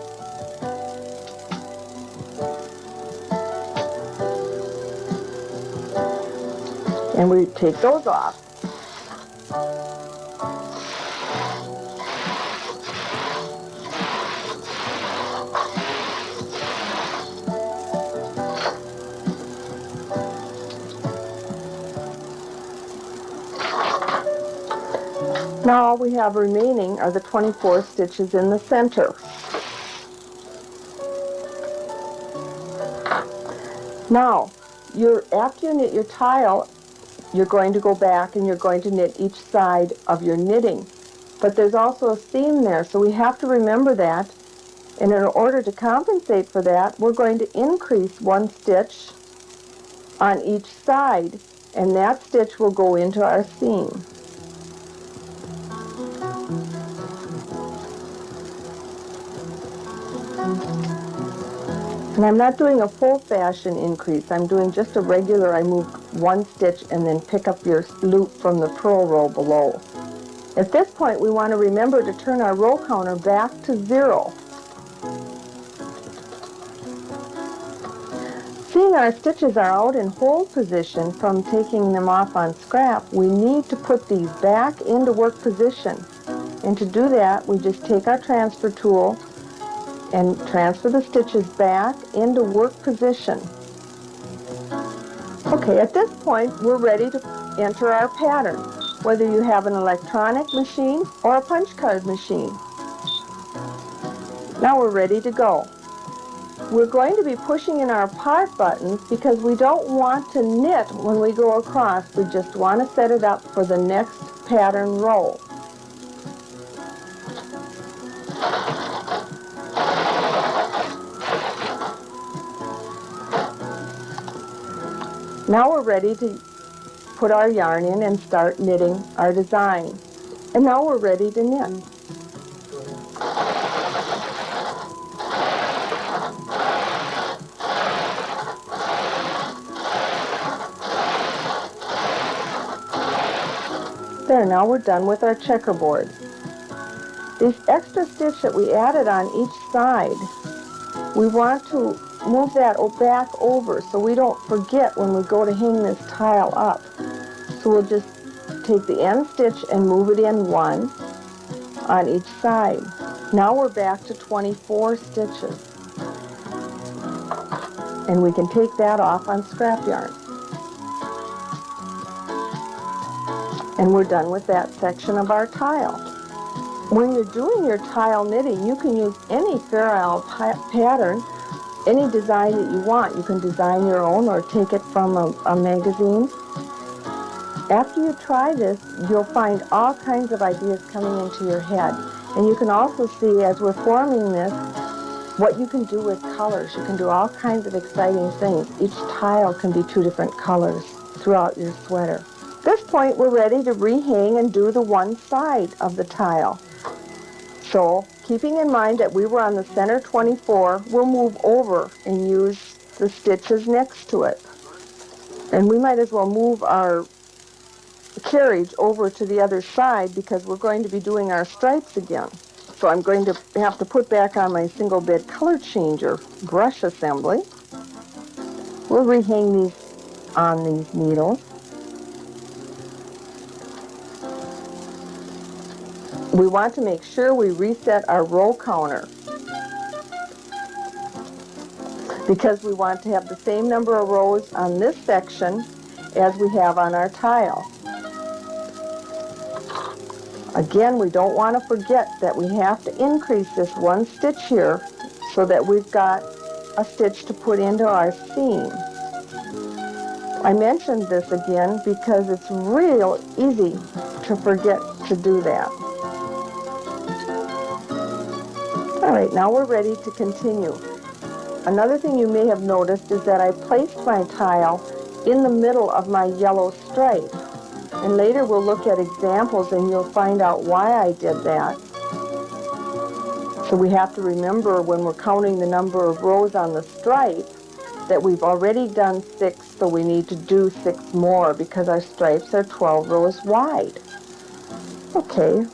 And we take those off. Now all we have remaining are the 24 stitches in the center. Now, after you knit your tile, you're going to go back and you're going to knit each side of your knitting. But there's also a seam there, so we have to remember that. And in order to compensate for that, we're going to increase 1 stitch on each side, and that stitch will go into our seam. And I'm not doing a full fashion increase. I'm doing just a regular, I move 1 stitch and then pick up your loop from the purl row below. At this point, we want to remember to turn our row counter back to 0. Seeing our stitches are out in hold position from taking them off on scrap, we need to put these back into work position. And to do that, we just take our transfer tool and transfer the stitches back into work position. Okay, at this point, we're ready to enter our pattern, whether you have an electronic machine or a punch card machine. Now we're ready to go. We're going to be pushing in our part buttons because we don't want to knit when we go across. We just want to set it up for the next pattern row. Now we're ready to put our yarn in and start knitting our design. And now we're ready to knit. There, now we're done with our checkerboard. This extra stitch that we added on each side, we want to move that back over so we don't forget when we go to hang this tile up. So we'll just take the end stitch and move it in one on each side. Now we're back to 24 stitches. And we can take that off on scrap yarn. And we're done with that section of our tile. When you're doing your tile knitting, you can use any Fair Isle pattern, any design that you want. You can design your own or take it from a magazine. After you try this, you'll find all kinds of ideas coming into your head. And you can also see, as we're forming this, what you can do with colors. You can do all kinds of exciting things. Each tile can be 2 different colors throughout your sweater. At this point, we're ready to rehang and do the one side of the tile. So, keeping in mind that we were on the center 24, we'll move over and use the stitches next to it. And we might as well move our carriage over to the other side because we're going to be doing our stripes again. So I'm going to have to put back on my single bed color changer brush assembly. We'll rehang these on these needles. We want to make sure we reset our row counter because we want to have the same number of rows on this section as we have on our tile. Again, we don't want to forget that we have to increase this one stitch here so that we've got a stitch to put into our seam. I mentioned this again because it's real easy to forget to do that. All right, now we're ready to continue. Another thing you may have noticed is that I placed my tile in the middle of my yellow stripe. And later we'll look at examples and you'll find out why I did that. So we have to remember when we're counting the number of rows on the stripe that we've already done 6, so we need to do 6 more because our stripes are 12 rows wide. Okay.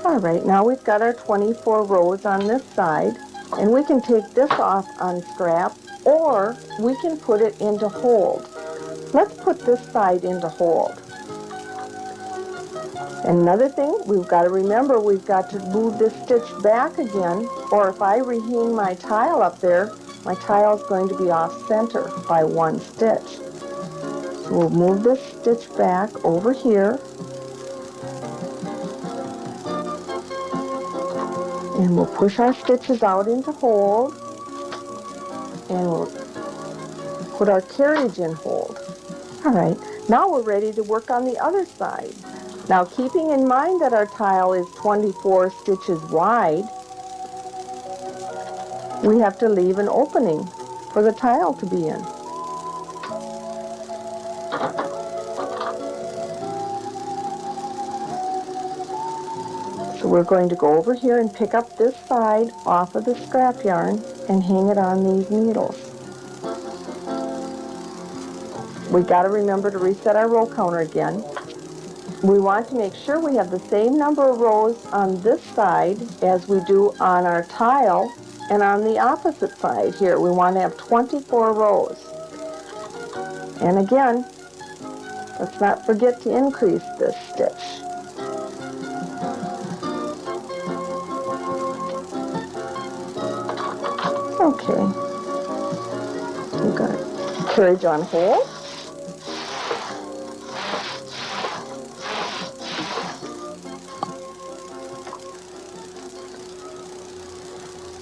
All right, now we've got our 24 rows on this side, and we can take this off on scrap, or we can put it into hold. Let's put this side into hold. And another thing, we've got to remember we've got to move this stitch back again, or if I rehang my tile up there, my tile is going to be off center by 1 stitch. So we'll move this stitch back over here. And we'll push our stitches out into hold. And we'll put our carriage in hold. All right, now we're ready to work on the other side. Now, keeping in mind that our tile is 24 stitches wide, we have to leave an opening for the tile to be in. So we're going to go over here and pick up this side off of the scrap yarn and hang it on these needles. We got to remember to reset our row counter again. We want to make sure we have the same number of rows on this side as we do on our tile, and on the opposite side here we want to have 24 rows. And again, let's not forget to increase this stitch. Okay, we've got carriage on hold.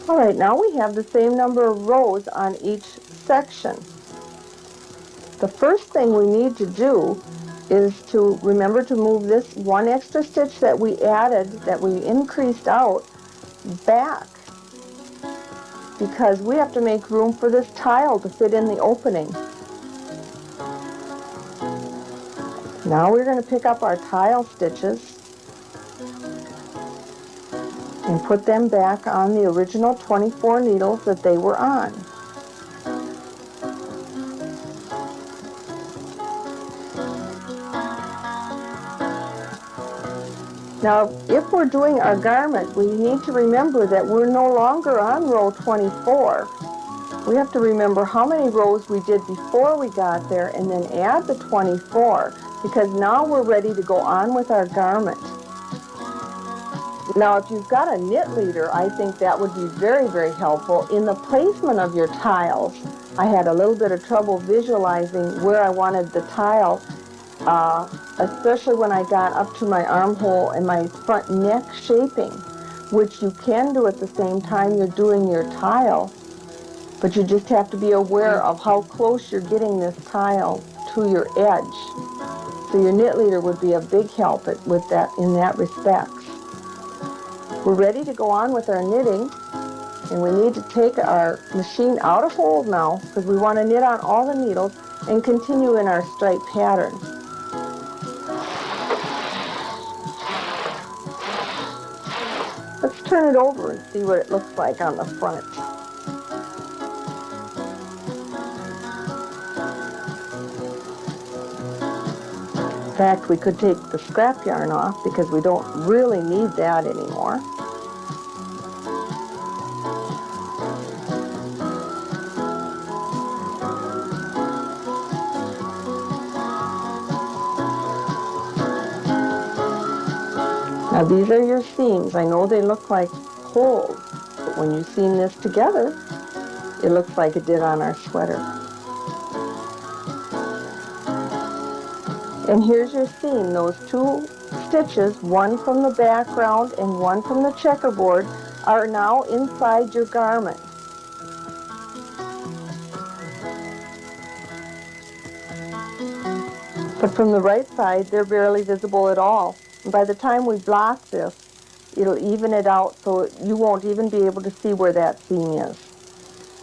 All right, now we have the same number of rows on each section. The first thing we need to do is to remember to move this 1 extra stitch that we added, that we increased out, back, because we have to make room for this tile to fit in the opening. Now we're going to pick up our tile stitches and put them back on the original 24 needles that they were on. Now, if we're doing our garment, we need to remember that we're no longer on row 24. We have to remember how many rows we did before we got there and then add the 24, because now we're ready to go on with our garment. Now, if you've got a knit leader, I think that would be very, very helpful in the placement of your tiles. I had a little bit of trouble visualizing where I wanted the tile, especially when I got up to my armhole and my front neck shaping, which you can do at the same time you're doing your tile, but you just have to be aware of how close you're getting this tile to your edge. So your knit leader would be a big help with that in that respect. We're ready to go on with our knitting, and we need to take our machine out of hold now because we want to knit on all the needles and continue in our stripe pattern. Let's turn it over and see what it looks like on the front. In fact, we could take the scrap yarn off because we don't really need that anymore. Now these are your seams. I know they look like holes, but when you seam this together, it looks like it did on our sweater. And here's your seam. Those two stitches, one from the background and one from the checkerboard, are now inside your garment. But from the right side, they're barely visible at all. And by the time we block this, it'll even it out so you won't even be able to see where that seam is.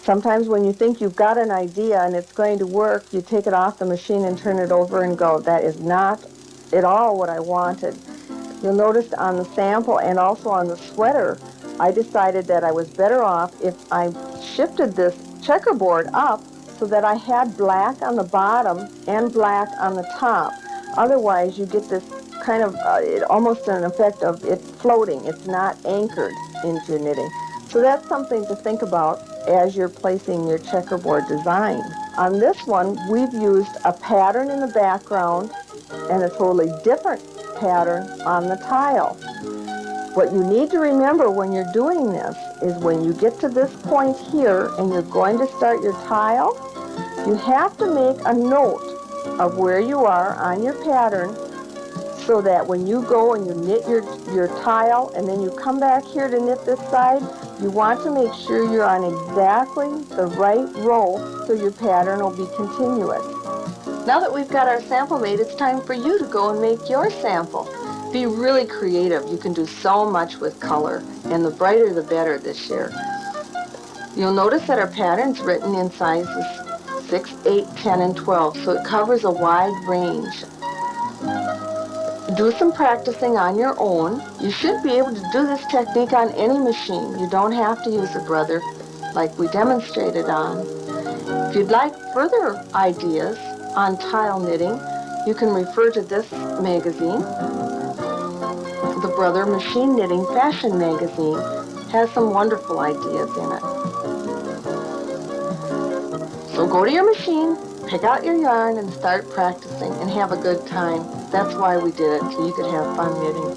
Sometimes when you think you've got an idea and it's going to work, you take it off the machine and turn it over and go, that is not at all what I wanted. You'll notice on the sample and also on the sweater, I decided that I was better off if I shifted this checkerboard up so that I had black on the bottom and black on the top. Otherwise, you get this kind of almost an effect of it floating. It's not anchored into your knitting. So that's something to think about as you're placing your checkerboard design. On this one, we've used a pattern in the background and a totally different pattern on the tile. What you need to remember when you're doing this is when you get to this point here and you're going to start your tile, you have to make a note of where you are on your pattern so that when you go and you knit your tile and then you come back here to knit this side, you want to make sure you're on exactly the right row so your pattern will be continuous. Now that we've got our sample made, it's time for you to go and make your sample. Be really creative. You can do so much with color, and the brighter the better this year. You'll notice that our pattern's written in sizes 6, 8, 10, and 12, so it covers a wide range. Do some practicing on your own. You should be able to do this technique on any machine. You don't have to use a brother like we demonstrated on. If you'd like further ideas on tile knitting, you can refer to this magazine. The Brother Machine Knitting Fashion Magazine has some wonderful ideas in it. So go to your machine, pick out your yarn, and start practicing and have a good time. That's why we did it, so you could have fun knitting.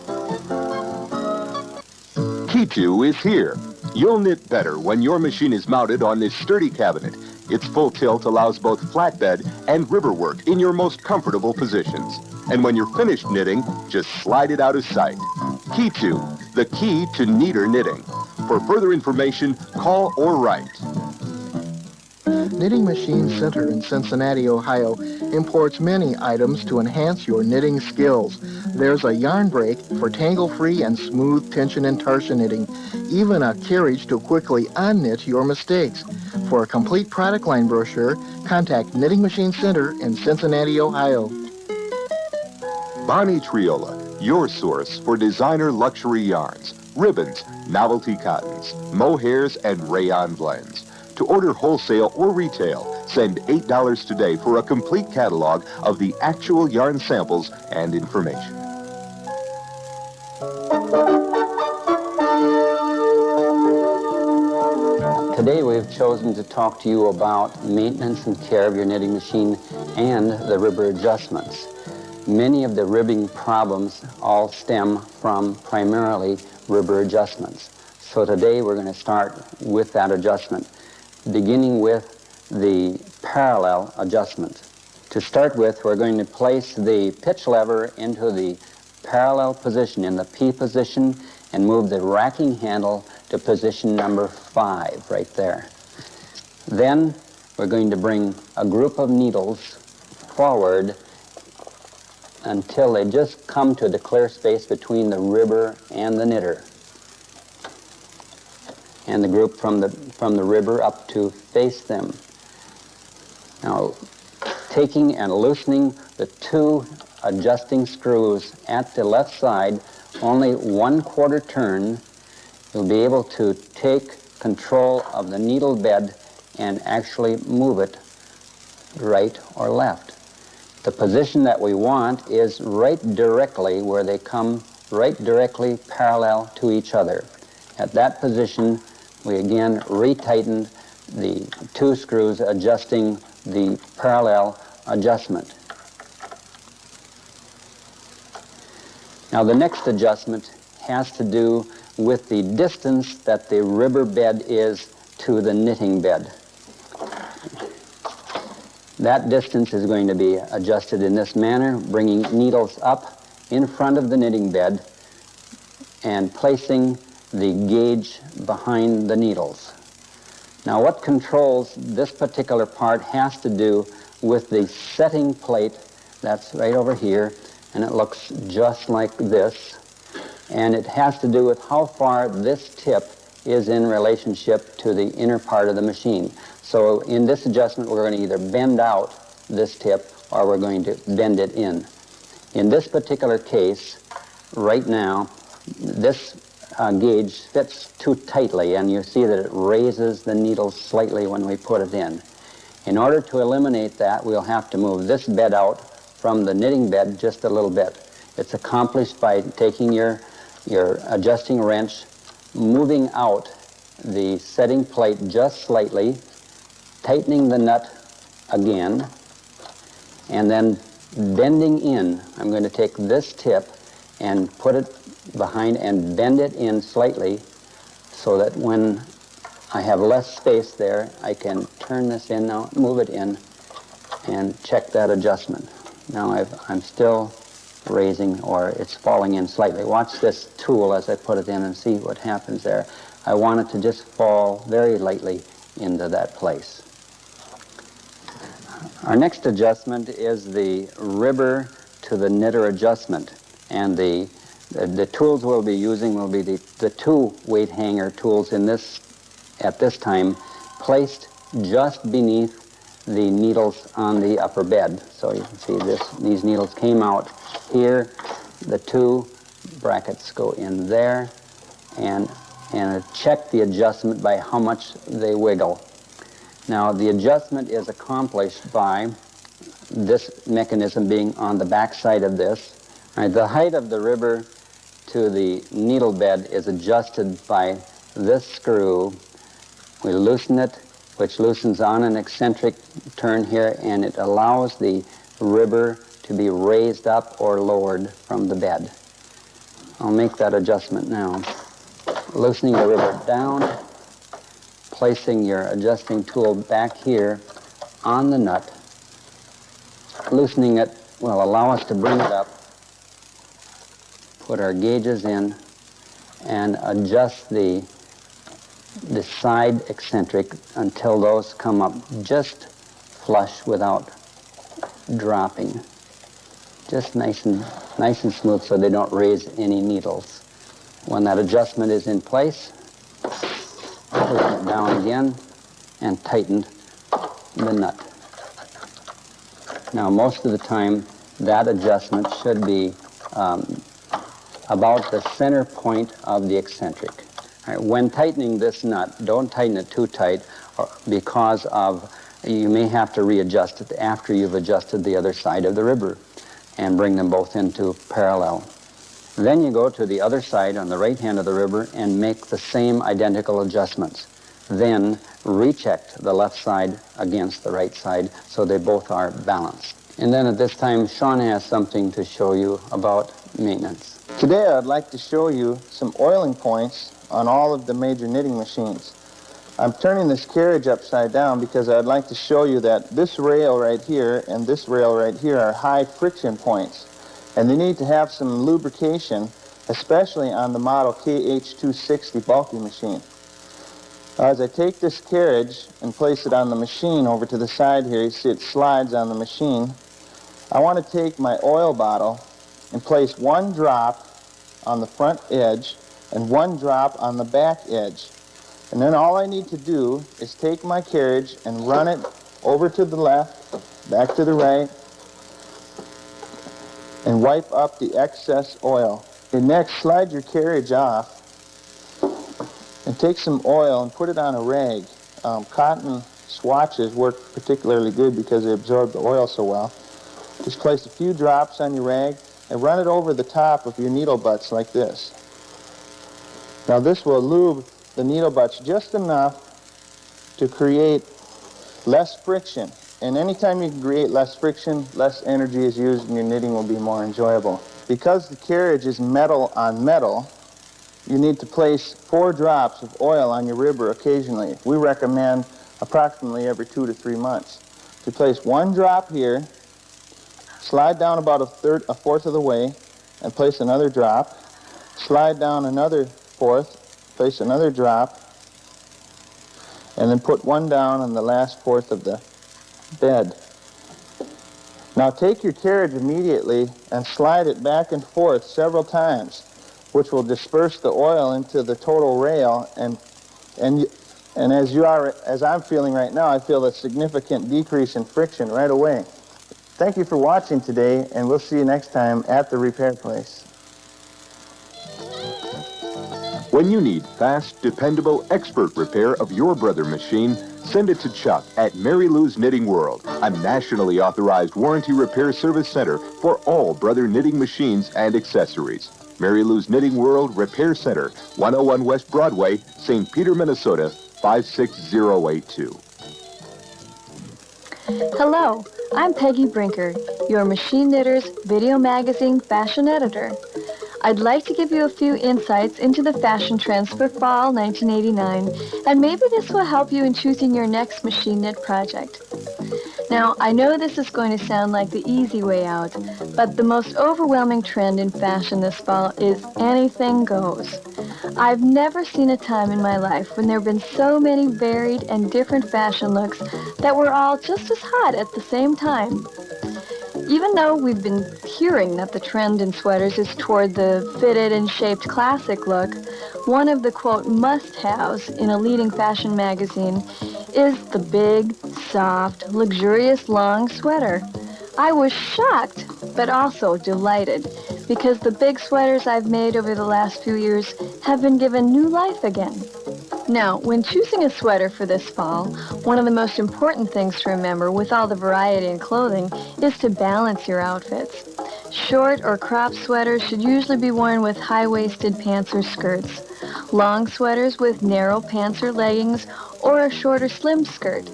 Key is here. You'll knit better when your machine is mounted on this sturdy cabinet. Its full tilt allows both flatbed and river work in your most comfortable positions. And when you're finished knitting, just slide it out of sight. Key the key to neater knitting. For further information, call or write. Knitting Machine Center in Cincinnati, Ohio imports many items to enhance your knitting skills. There's a yarn brake for tangle-free and smooth tension and torsion knitting, even a carriage to quickly unknit your mistakes. For a complete product line brochure, contact Knitting Machine Center in Cincinnati, Ohio. Bonnie Triola, your source for designer luxury yarns, ribbons, novelty cottons, mohairs, and rayon blends. To order wholesale or retail, send $8 today for a complete catalog of the actual yarn samples and information. Today we've chosen to talk to you about maintenance and care of your knitting machine and the ribber adjustments. Many of the ribbing problems all stem from primarily ribber adjustments. So today we're going to start with that adjustment, beginning with the parallel adjustment. To start with, we're going to place the pitch lever into the parallel position, in the P position, and move the racking handle to position number 5, right there. Then we're going to bring a group of needles forward until they just come to the clear space between the ribber and the knitter. And the group from the ribber up to face them. Now, taking and loosening the 2 adjusting screws at the left side, only 1/4 turn, you'll be able to take control of the needle bed and actually move it right or left. The position that we want is right directly where they come right directly parallel to each other. At that position, we again retightened the 2 screws adjusting the parallel adjustment. Now the next adjustment has to do with the distance that the ribber bed is to the knitting bed. That distance is going to be adjusted in this manner, bringing needles up in front of the knitting bed and placing the gauge behind the needles. Now what controls this particular part has to do with the setting plate that's right over here, and it looks just like this. And it has to do with how far this tip is in relationship to the inner part of the machine. So in this adjustment, we're going to either bend out this tip or we're going to bend it in. In this particular case, right now, this gauge fits too tightly, and you see that it raises the needle slightly when we put it in. In order to eliminate that, we'll have to move this bed out from the knitting bed just a little bit. It's accomplished by taking your adjusting wrench, moving out the setting plate just slightly, tightening the nut again, and then bending in. I'm going to take this tip and put it behind and bend it in slightly so that when I have less space there, I can turn this in now, move it in, and check that adjustment. Now I'm still raising, or it's falling in slightly. Watch this tool as I put it in and see what happens there. I want it to just fall very lightly into that place. Our next adjustment is the ribber to the knitter adjustment, and the tools we'll be using will be the 2 weight hanger tools at this time, placed just beneath the needles on the upper bed. So you can see these needles came out here. The 2 brackets go in there, and check the adjustment by how much they wiggle. Now the adjustment is accomplished by this mechanism being on the back side of this. All right, the height of the ribber to the needle bed is adjusted by this screw. We loosen it, which loosens on an eccentric turn here, and it allows the ribber to be raised up or lowered from the bed. I'll make that adjustment now. Loosening the ribber down, placing your adjusting tool back here on the nut. Loosening it will allow us to bring it up, put our gauges in, and adjust the side eccentric until those come up just flush without dropping. Just nice and smooth so they don't raise any needles. When that adjustment is in place, push it down again and tighten the nut. Now most of the time that adjustment should be about the center point of the eccentric. All right, when tightening this nut, don't tighten it too tight because you may have to readjust it after you've adjusted the other side of the ribber and bring them both into parallel. Then you go to the other side on the right hand of the ribber and make the same identical adjustments. then rechecked the left side against the right side so they both are balanced. And then at this time, Sean has something to show you about maintenance. Today I'd like to show you some oiling points on all of the major knitting machines. I'm turning this carriage upside down because I'd like to show you that this rail right here and this rail right here are high friction points, and they need to have some lubrication, especially on the model KH260 bulky machine. As I take this carriage and place it on the machine over to the side here, you see it slides on the machine. I want to take my oil bottle and place 1 drop on the front edge and 1 drop on the back edge. And then all I need to do is take my carriage and run it over to the left, back to the right, and wipe up the excess oil. And next, slide your carriage off and take some oil and put it on a rag. Cotton swatches work particularly good because they absorb the oil so well. Just place a few drops on your rag and run it over the top of your needle butts like this. Now this will lube the needle butts just enough to create less friction. And anytime you can create less friction, less energy is used and your knitting will be more enjoyable. Because the carriage is metal on metal, you need to place 4 drops of oil on your ribber occasionally. We recommend approximately every 2 to 3 months. You place 1 drop here, slide down about a fourth of the way, and place another drop. Slide down another fourth, place another drop, and then put 1 down on the last fourth of the bed. Now take your carriage immediately and slide it back and forth several times, which will disperse the oil into the total rail, and as I'm feeling right now, I feel a significant decrease in friction right away. Thank you for watching today, and we'll see you next time at the repair place. When you need fast, dependable, expert repair of your Brother machine, send it to Chuck at Mary Lou's Knitting World, a nationally authorized warranty repair service center for all Brother knitting machines and accessories. Mary Lou's Knitting World Repair Center, 101 West Broadway, St. Peter, Minnesota, 56082. Hello, I'm Peggy Brinker, your Machine Knitters Video Magazine fashion editor. I'd like to give you a few insights into the fashion trends for fall 1989, and maybe this will help you in choosing your next machine knit project. Now, I know this is going to sound like the easy way out, but the most overwhelming trend in fashion this fall is anything goes. I've never seen a time in my life when there have been so many varied and different fashion looks that were all just as hot at the same time. Even though we've been hearing that the trend in sweaters is toward the fitted and shaped classic look, one of the, quote, must-haves in a leading fashion magazine is the big, soft, luxurious long sweater. I was shocked, but also delighted, because the big sweaters I've made over the last few years have been given new life again. Now, when choosing a sweater for this fall, one of the most important things to remember with all the variety in clothing is to balance your outfits. Short or cropped sweaters should usually be worn with high-waisted pants or skirts. Long sweaters with narrow pants or leggings, or a shorter slim skirt.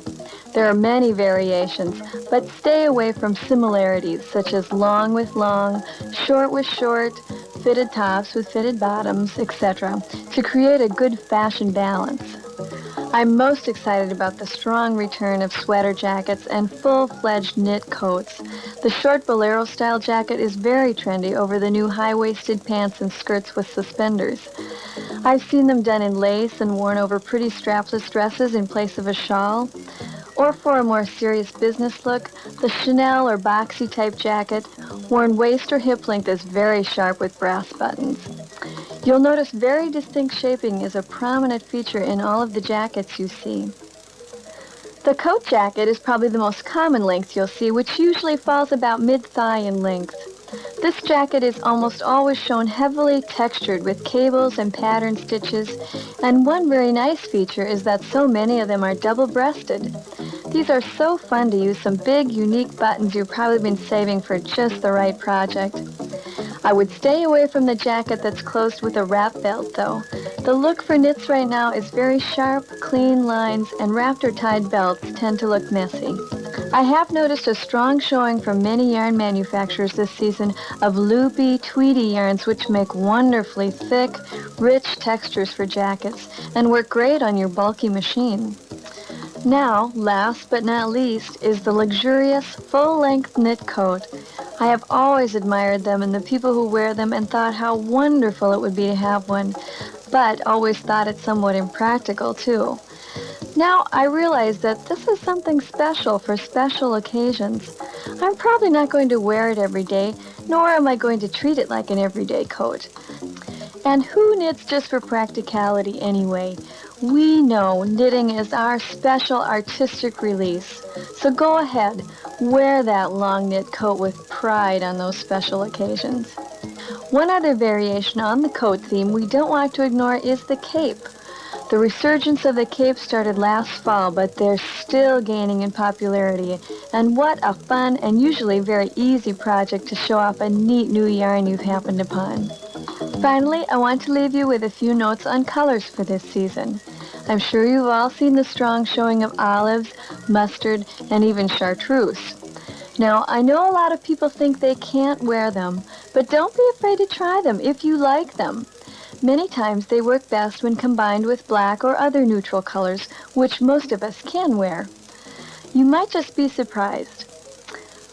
There are many variations, but stay away from similarities such as long with long, short with short, fitted tops with fitted bottoms, etc., to create a good fashion balance. I'm most excited about the strong return of sweater jackets and full-fledged knit coats. The short bolero-style jacket is very trendy over the new high-waisted pants and skirts with suspenders. I've seen them done in lace and worn over pretty strapless dresses in place of a shawl. Or for a more serious business look, the Chanel or boxy type jacket, worn waist or hip length, is very sharp with brass buttons. You'll notice very distinct shaping is a prominent feature in all of the jackets you see. The coat jacket is probably the most common length you'll see, which usually falls about mid-thigh in length. This jacket is almost always shown heavily textured with cables and pattern stitches, and one very nice feature is that so many of them are double-breasted. These are so fun to use some big, unique buttons you've probably been saving for just the right project. I would stay away from the jacket that's closed with a wrap belt, though. The look for knits right now is very sharp, clean lines, and wrapped or tied belts tend to look messy. I have noticed a strong showing from many yarn manufacturers this season of loopy, tweedy yarns which make wonderfully thick, rich textures for jackets and work great on your bulky machine. Now, last but not least, is the luxurious full-length knit coat. I have always admired them and the people who wear them and thought how wonderful it would be to have one, but always thought it somewhat impractical too. Now I realize that this is something special for special occasions. I'm probably not going to wear it every day, nor am I going to treat it like an everyday coat. And who knits just for practicality anyway? We know knitting is our special artistic release. So go ahead, wear that long knit coat with pride on those special occasions. One other variation on the coat theme we don't want to ignore is the cape. The resurgence of the cape started last fall, but they're still gaining in popularity. And what a fun and usually very easy project to show off a neat new yarn you've happened upon. Finally, I want to leave you with a few notes on colors for this season. I'm sure you've all seen the strong showing of olives, mustard, and even chartreuse. Now, I know a lot of people think they can't wear them, but don't be afraid to try them if you like them. Many times they work best when combined with black or other neutral colors, which most of us can wear. You might just be surprised.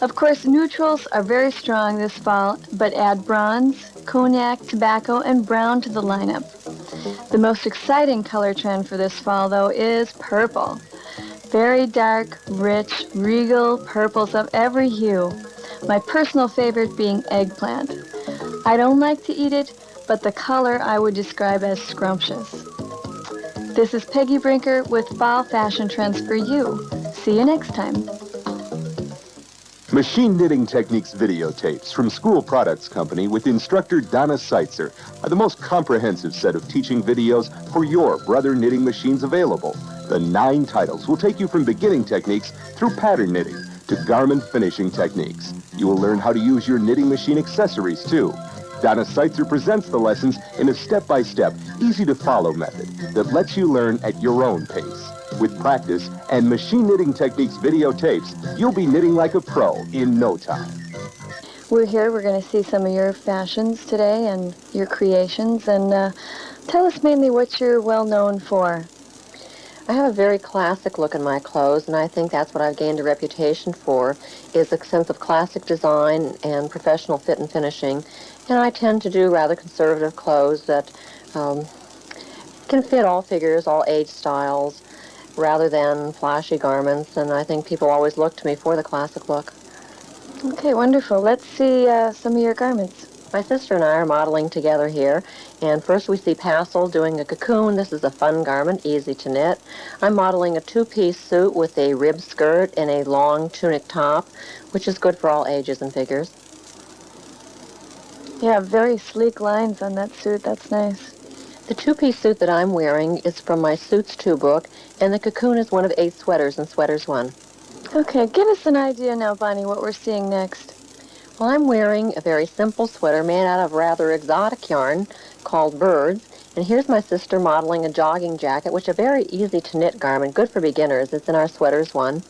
Of course, neutrals are very strong this fall, but add bronze, cognac, tobacco, and brown to the lineup. The most exciting color trend for this fall, though, is purple. Very dark, rich, regal purples of every hue. My personal favorite being eggplant. I don't like to eat it, but the color I would describe as scrumptious. This is Peggy Brinker with Fall Fashion Trends for You. See you next time. Machine Knitting Techniques videotapes from School Products Company with instructor Donna Seitzer are the most comprehensive set of teaching videos for your brother knitting machines available. The 9 titles will take you from beginning techniques through pattern knitting to garment finishing techniques. You will learn how to use your knitting machine accessories too. Donna Seitzer presents the lessons in a step-by-step, easy-to-follow method that lets you learn at your own pace. With practice and Machine Knitting Techniques videotapes, you'll be knitting like a pro in no time. We're going to see some of your fashions today and your creations, and tell us mainly what you're well known for. I have a very classic look in my clothes, and I think that's what I've gained a reputation for, is a sense of classic design and professional fit and finishing. And I tend to do rather conservative clothes that can fit all figures, all age styles, rather than flashy garments, and I think people always look to me for the classic look. Okay, wonderful. Let's see some of your garments. My sister and I are modeling together here, and first we see Passap doing a cocoon. This is a fun garment, easy to knit. I'm modeling a 2-piece suit with a rib skirt and a long tunic top, which is good for all ages and figures. Yeah, very sleek lines on that suit. That's nice. The 2-piece suit that I'm wearing is from my Suits 2 book, and the cocoon is one of 8 sweaters in Sweaters 1. Okay, give us an idea now, Bonnie, what we're seeing next. Well, I'm wearing a very simple sweater made out of rather exotic yarn called birds. And here's my sister modeling a jogging jacket, which is a very easy to knit garment, good for beginners. It's in our Sweaters 1.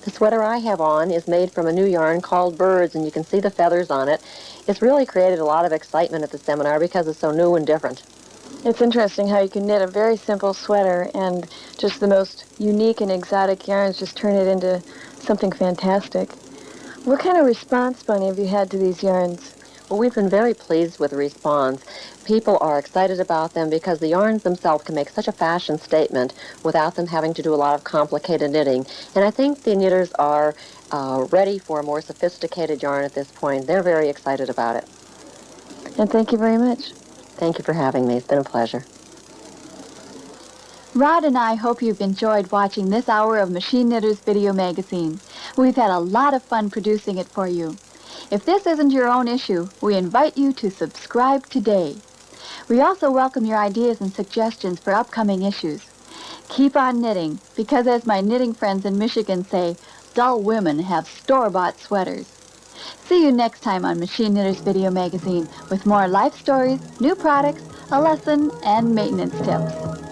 The sweater I have on is made from a new yarn called Birds, and you can see the feathers on it. It's really created a lot of excitement at the seminar because it's so new and different. It's interesting how you can knit a very simple sweater and just the most unique and exotic yarns just turn it into something fantastic. What kind of response, Bunny, have you had to these yarns? Well, we've been very pleased with the response. People are excited about them because the yarns themselves can make such a fashion statement without them having to do a lot of complicated knitting. And I think the knitters are ready for a more sophisticated yarn at this point. They're very excited about it. And thank you very much. Thank you for having me. It's been a pleasure. Rod and I hope you've enjoyed watching this hour of Machine Knitters Video Magazine. We've had a lot of fun producing it for you. If this isn't your own issue, we invite you to subscribe today. We also welcome your ideas and suggestions for upcoming issues. Keep on knitting, because as my knitting friends in Michigan say, dull women have store-bought sweaters. See you next time on Machine Knitters Video Magazine with more life stories, new products, a lesson, and maintenance tips.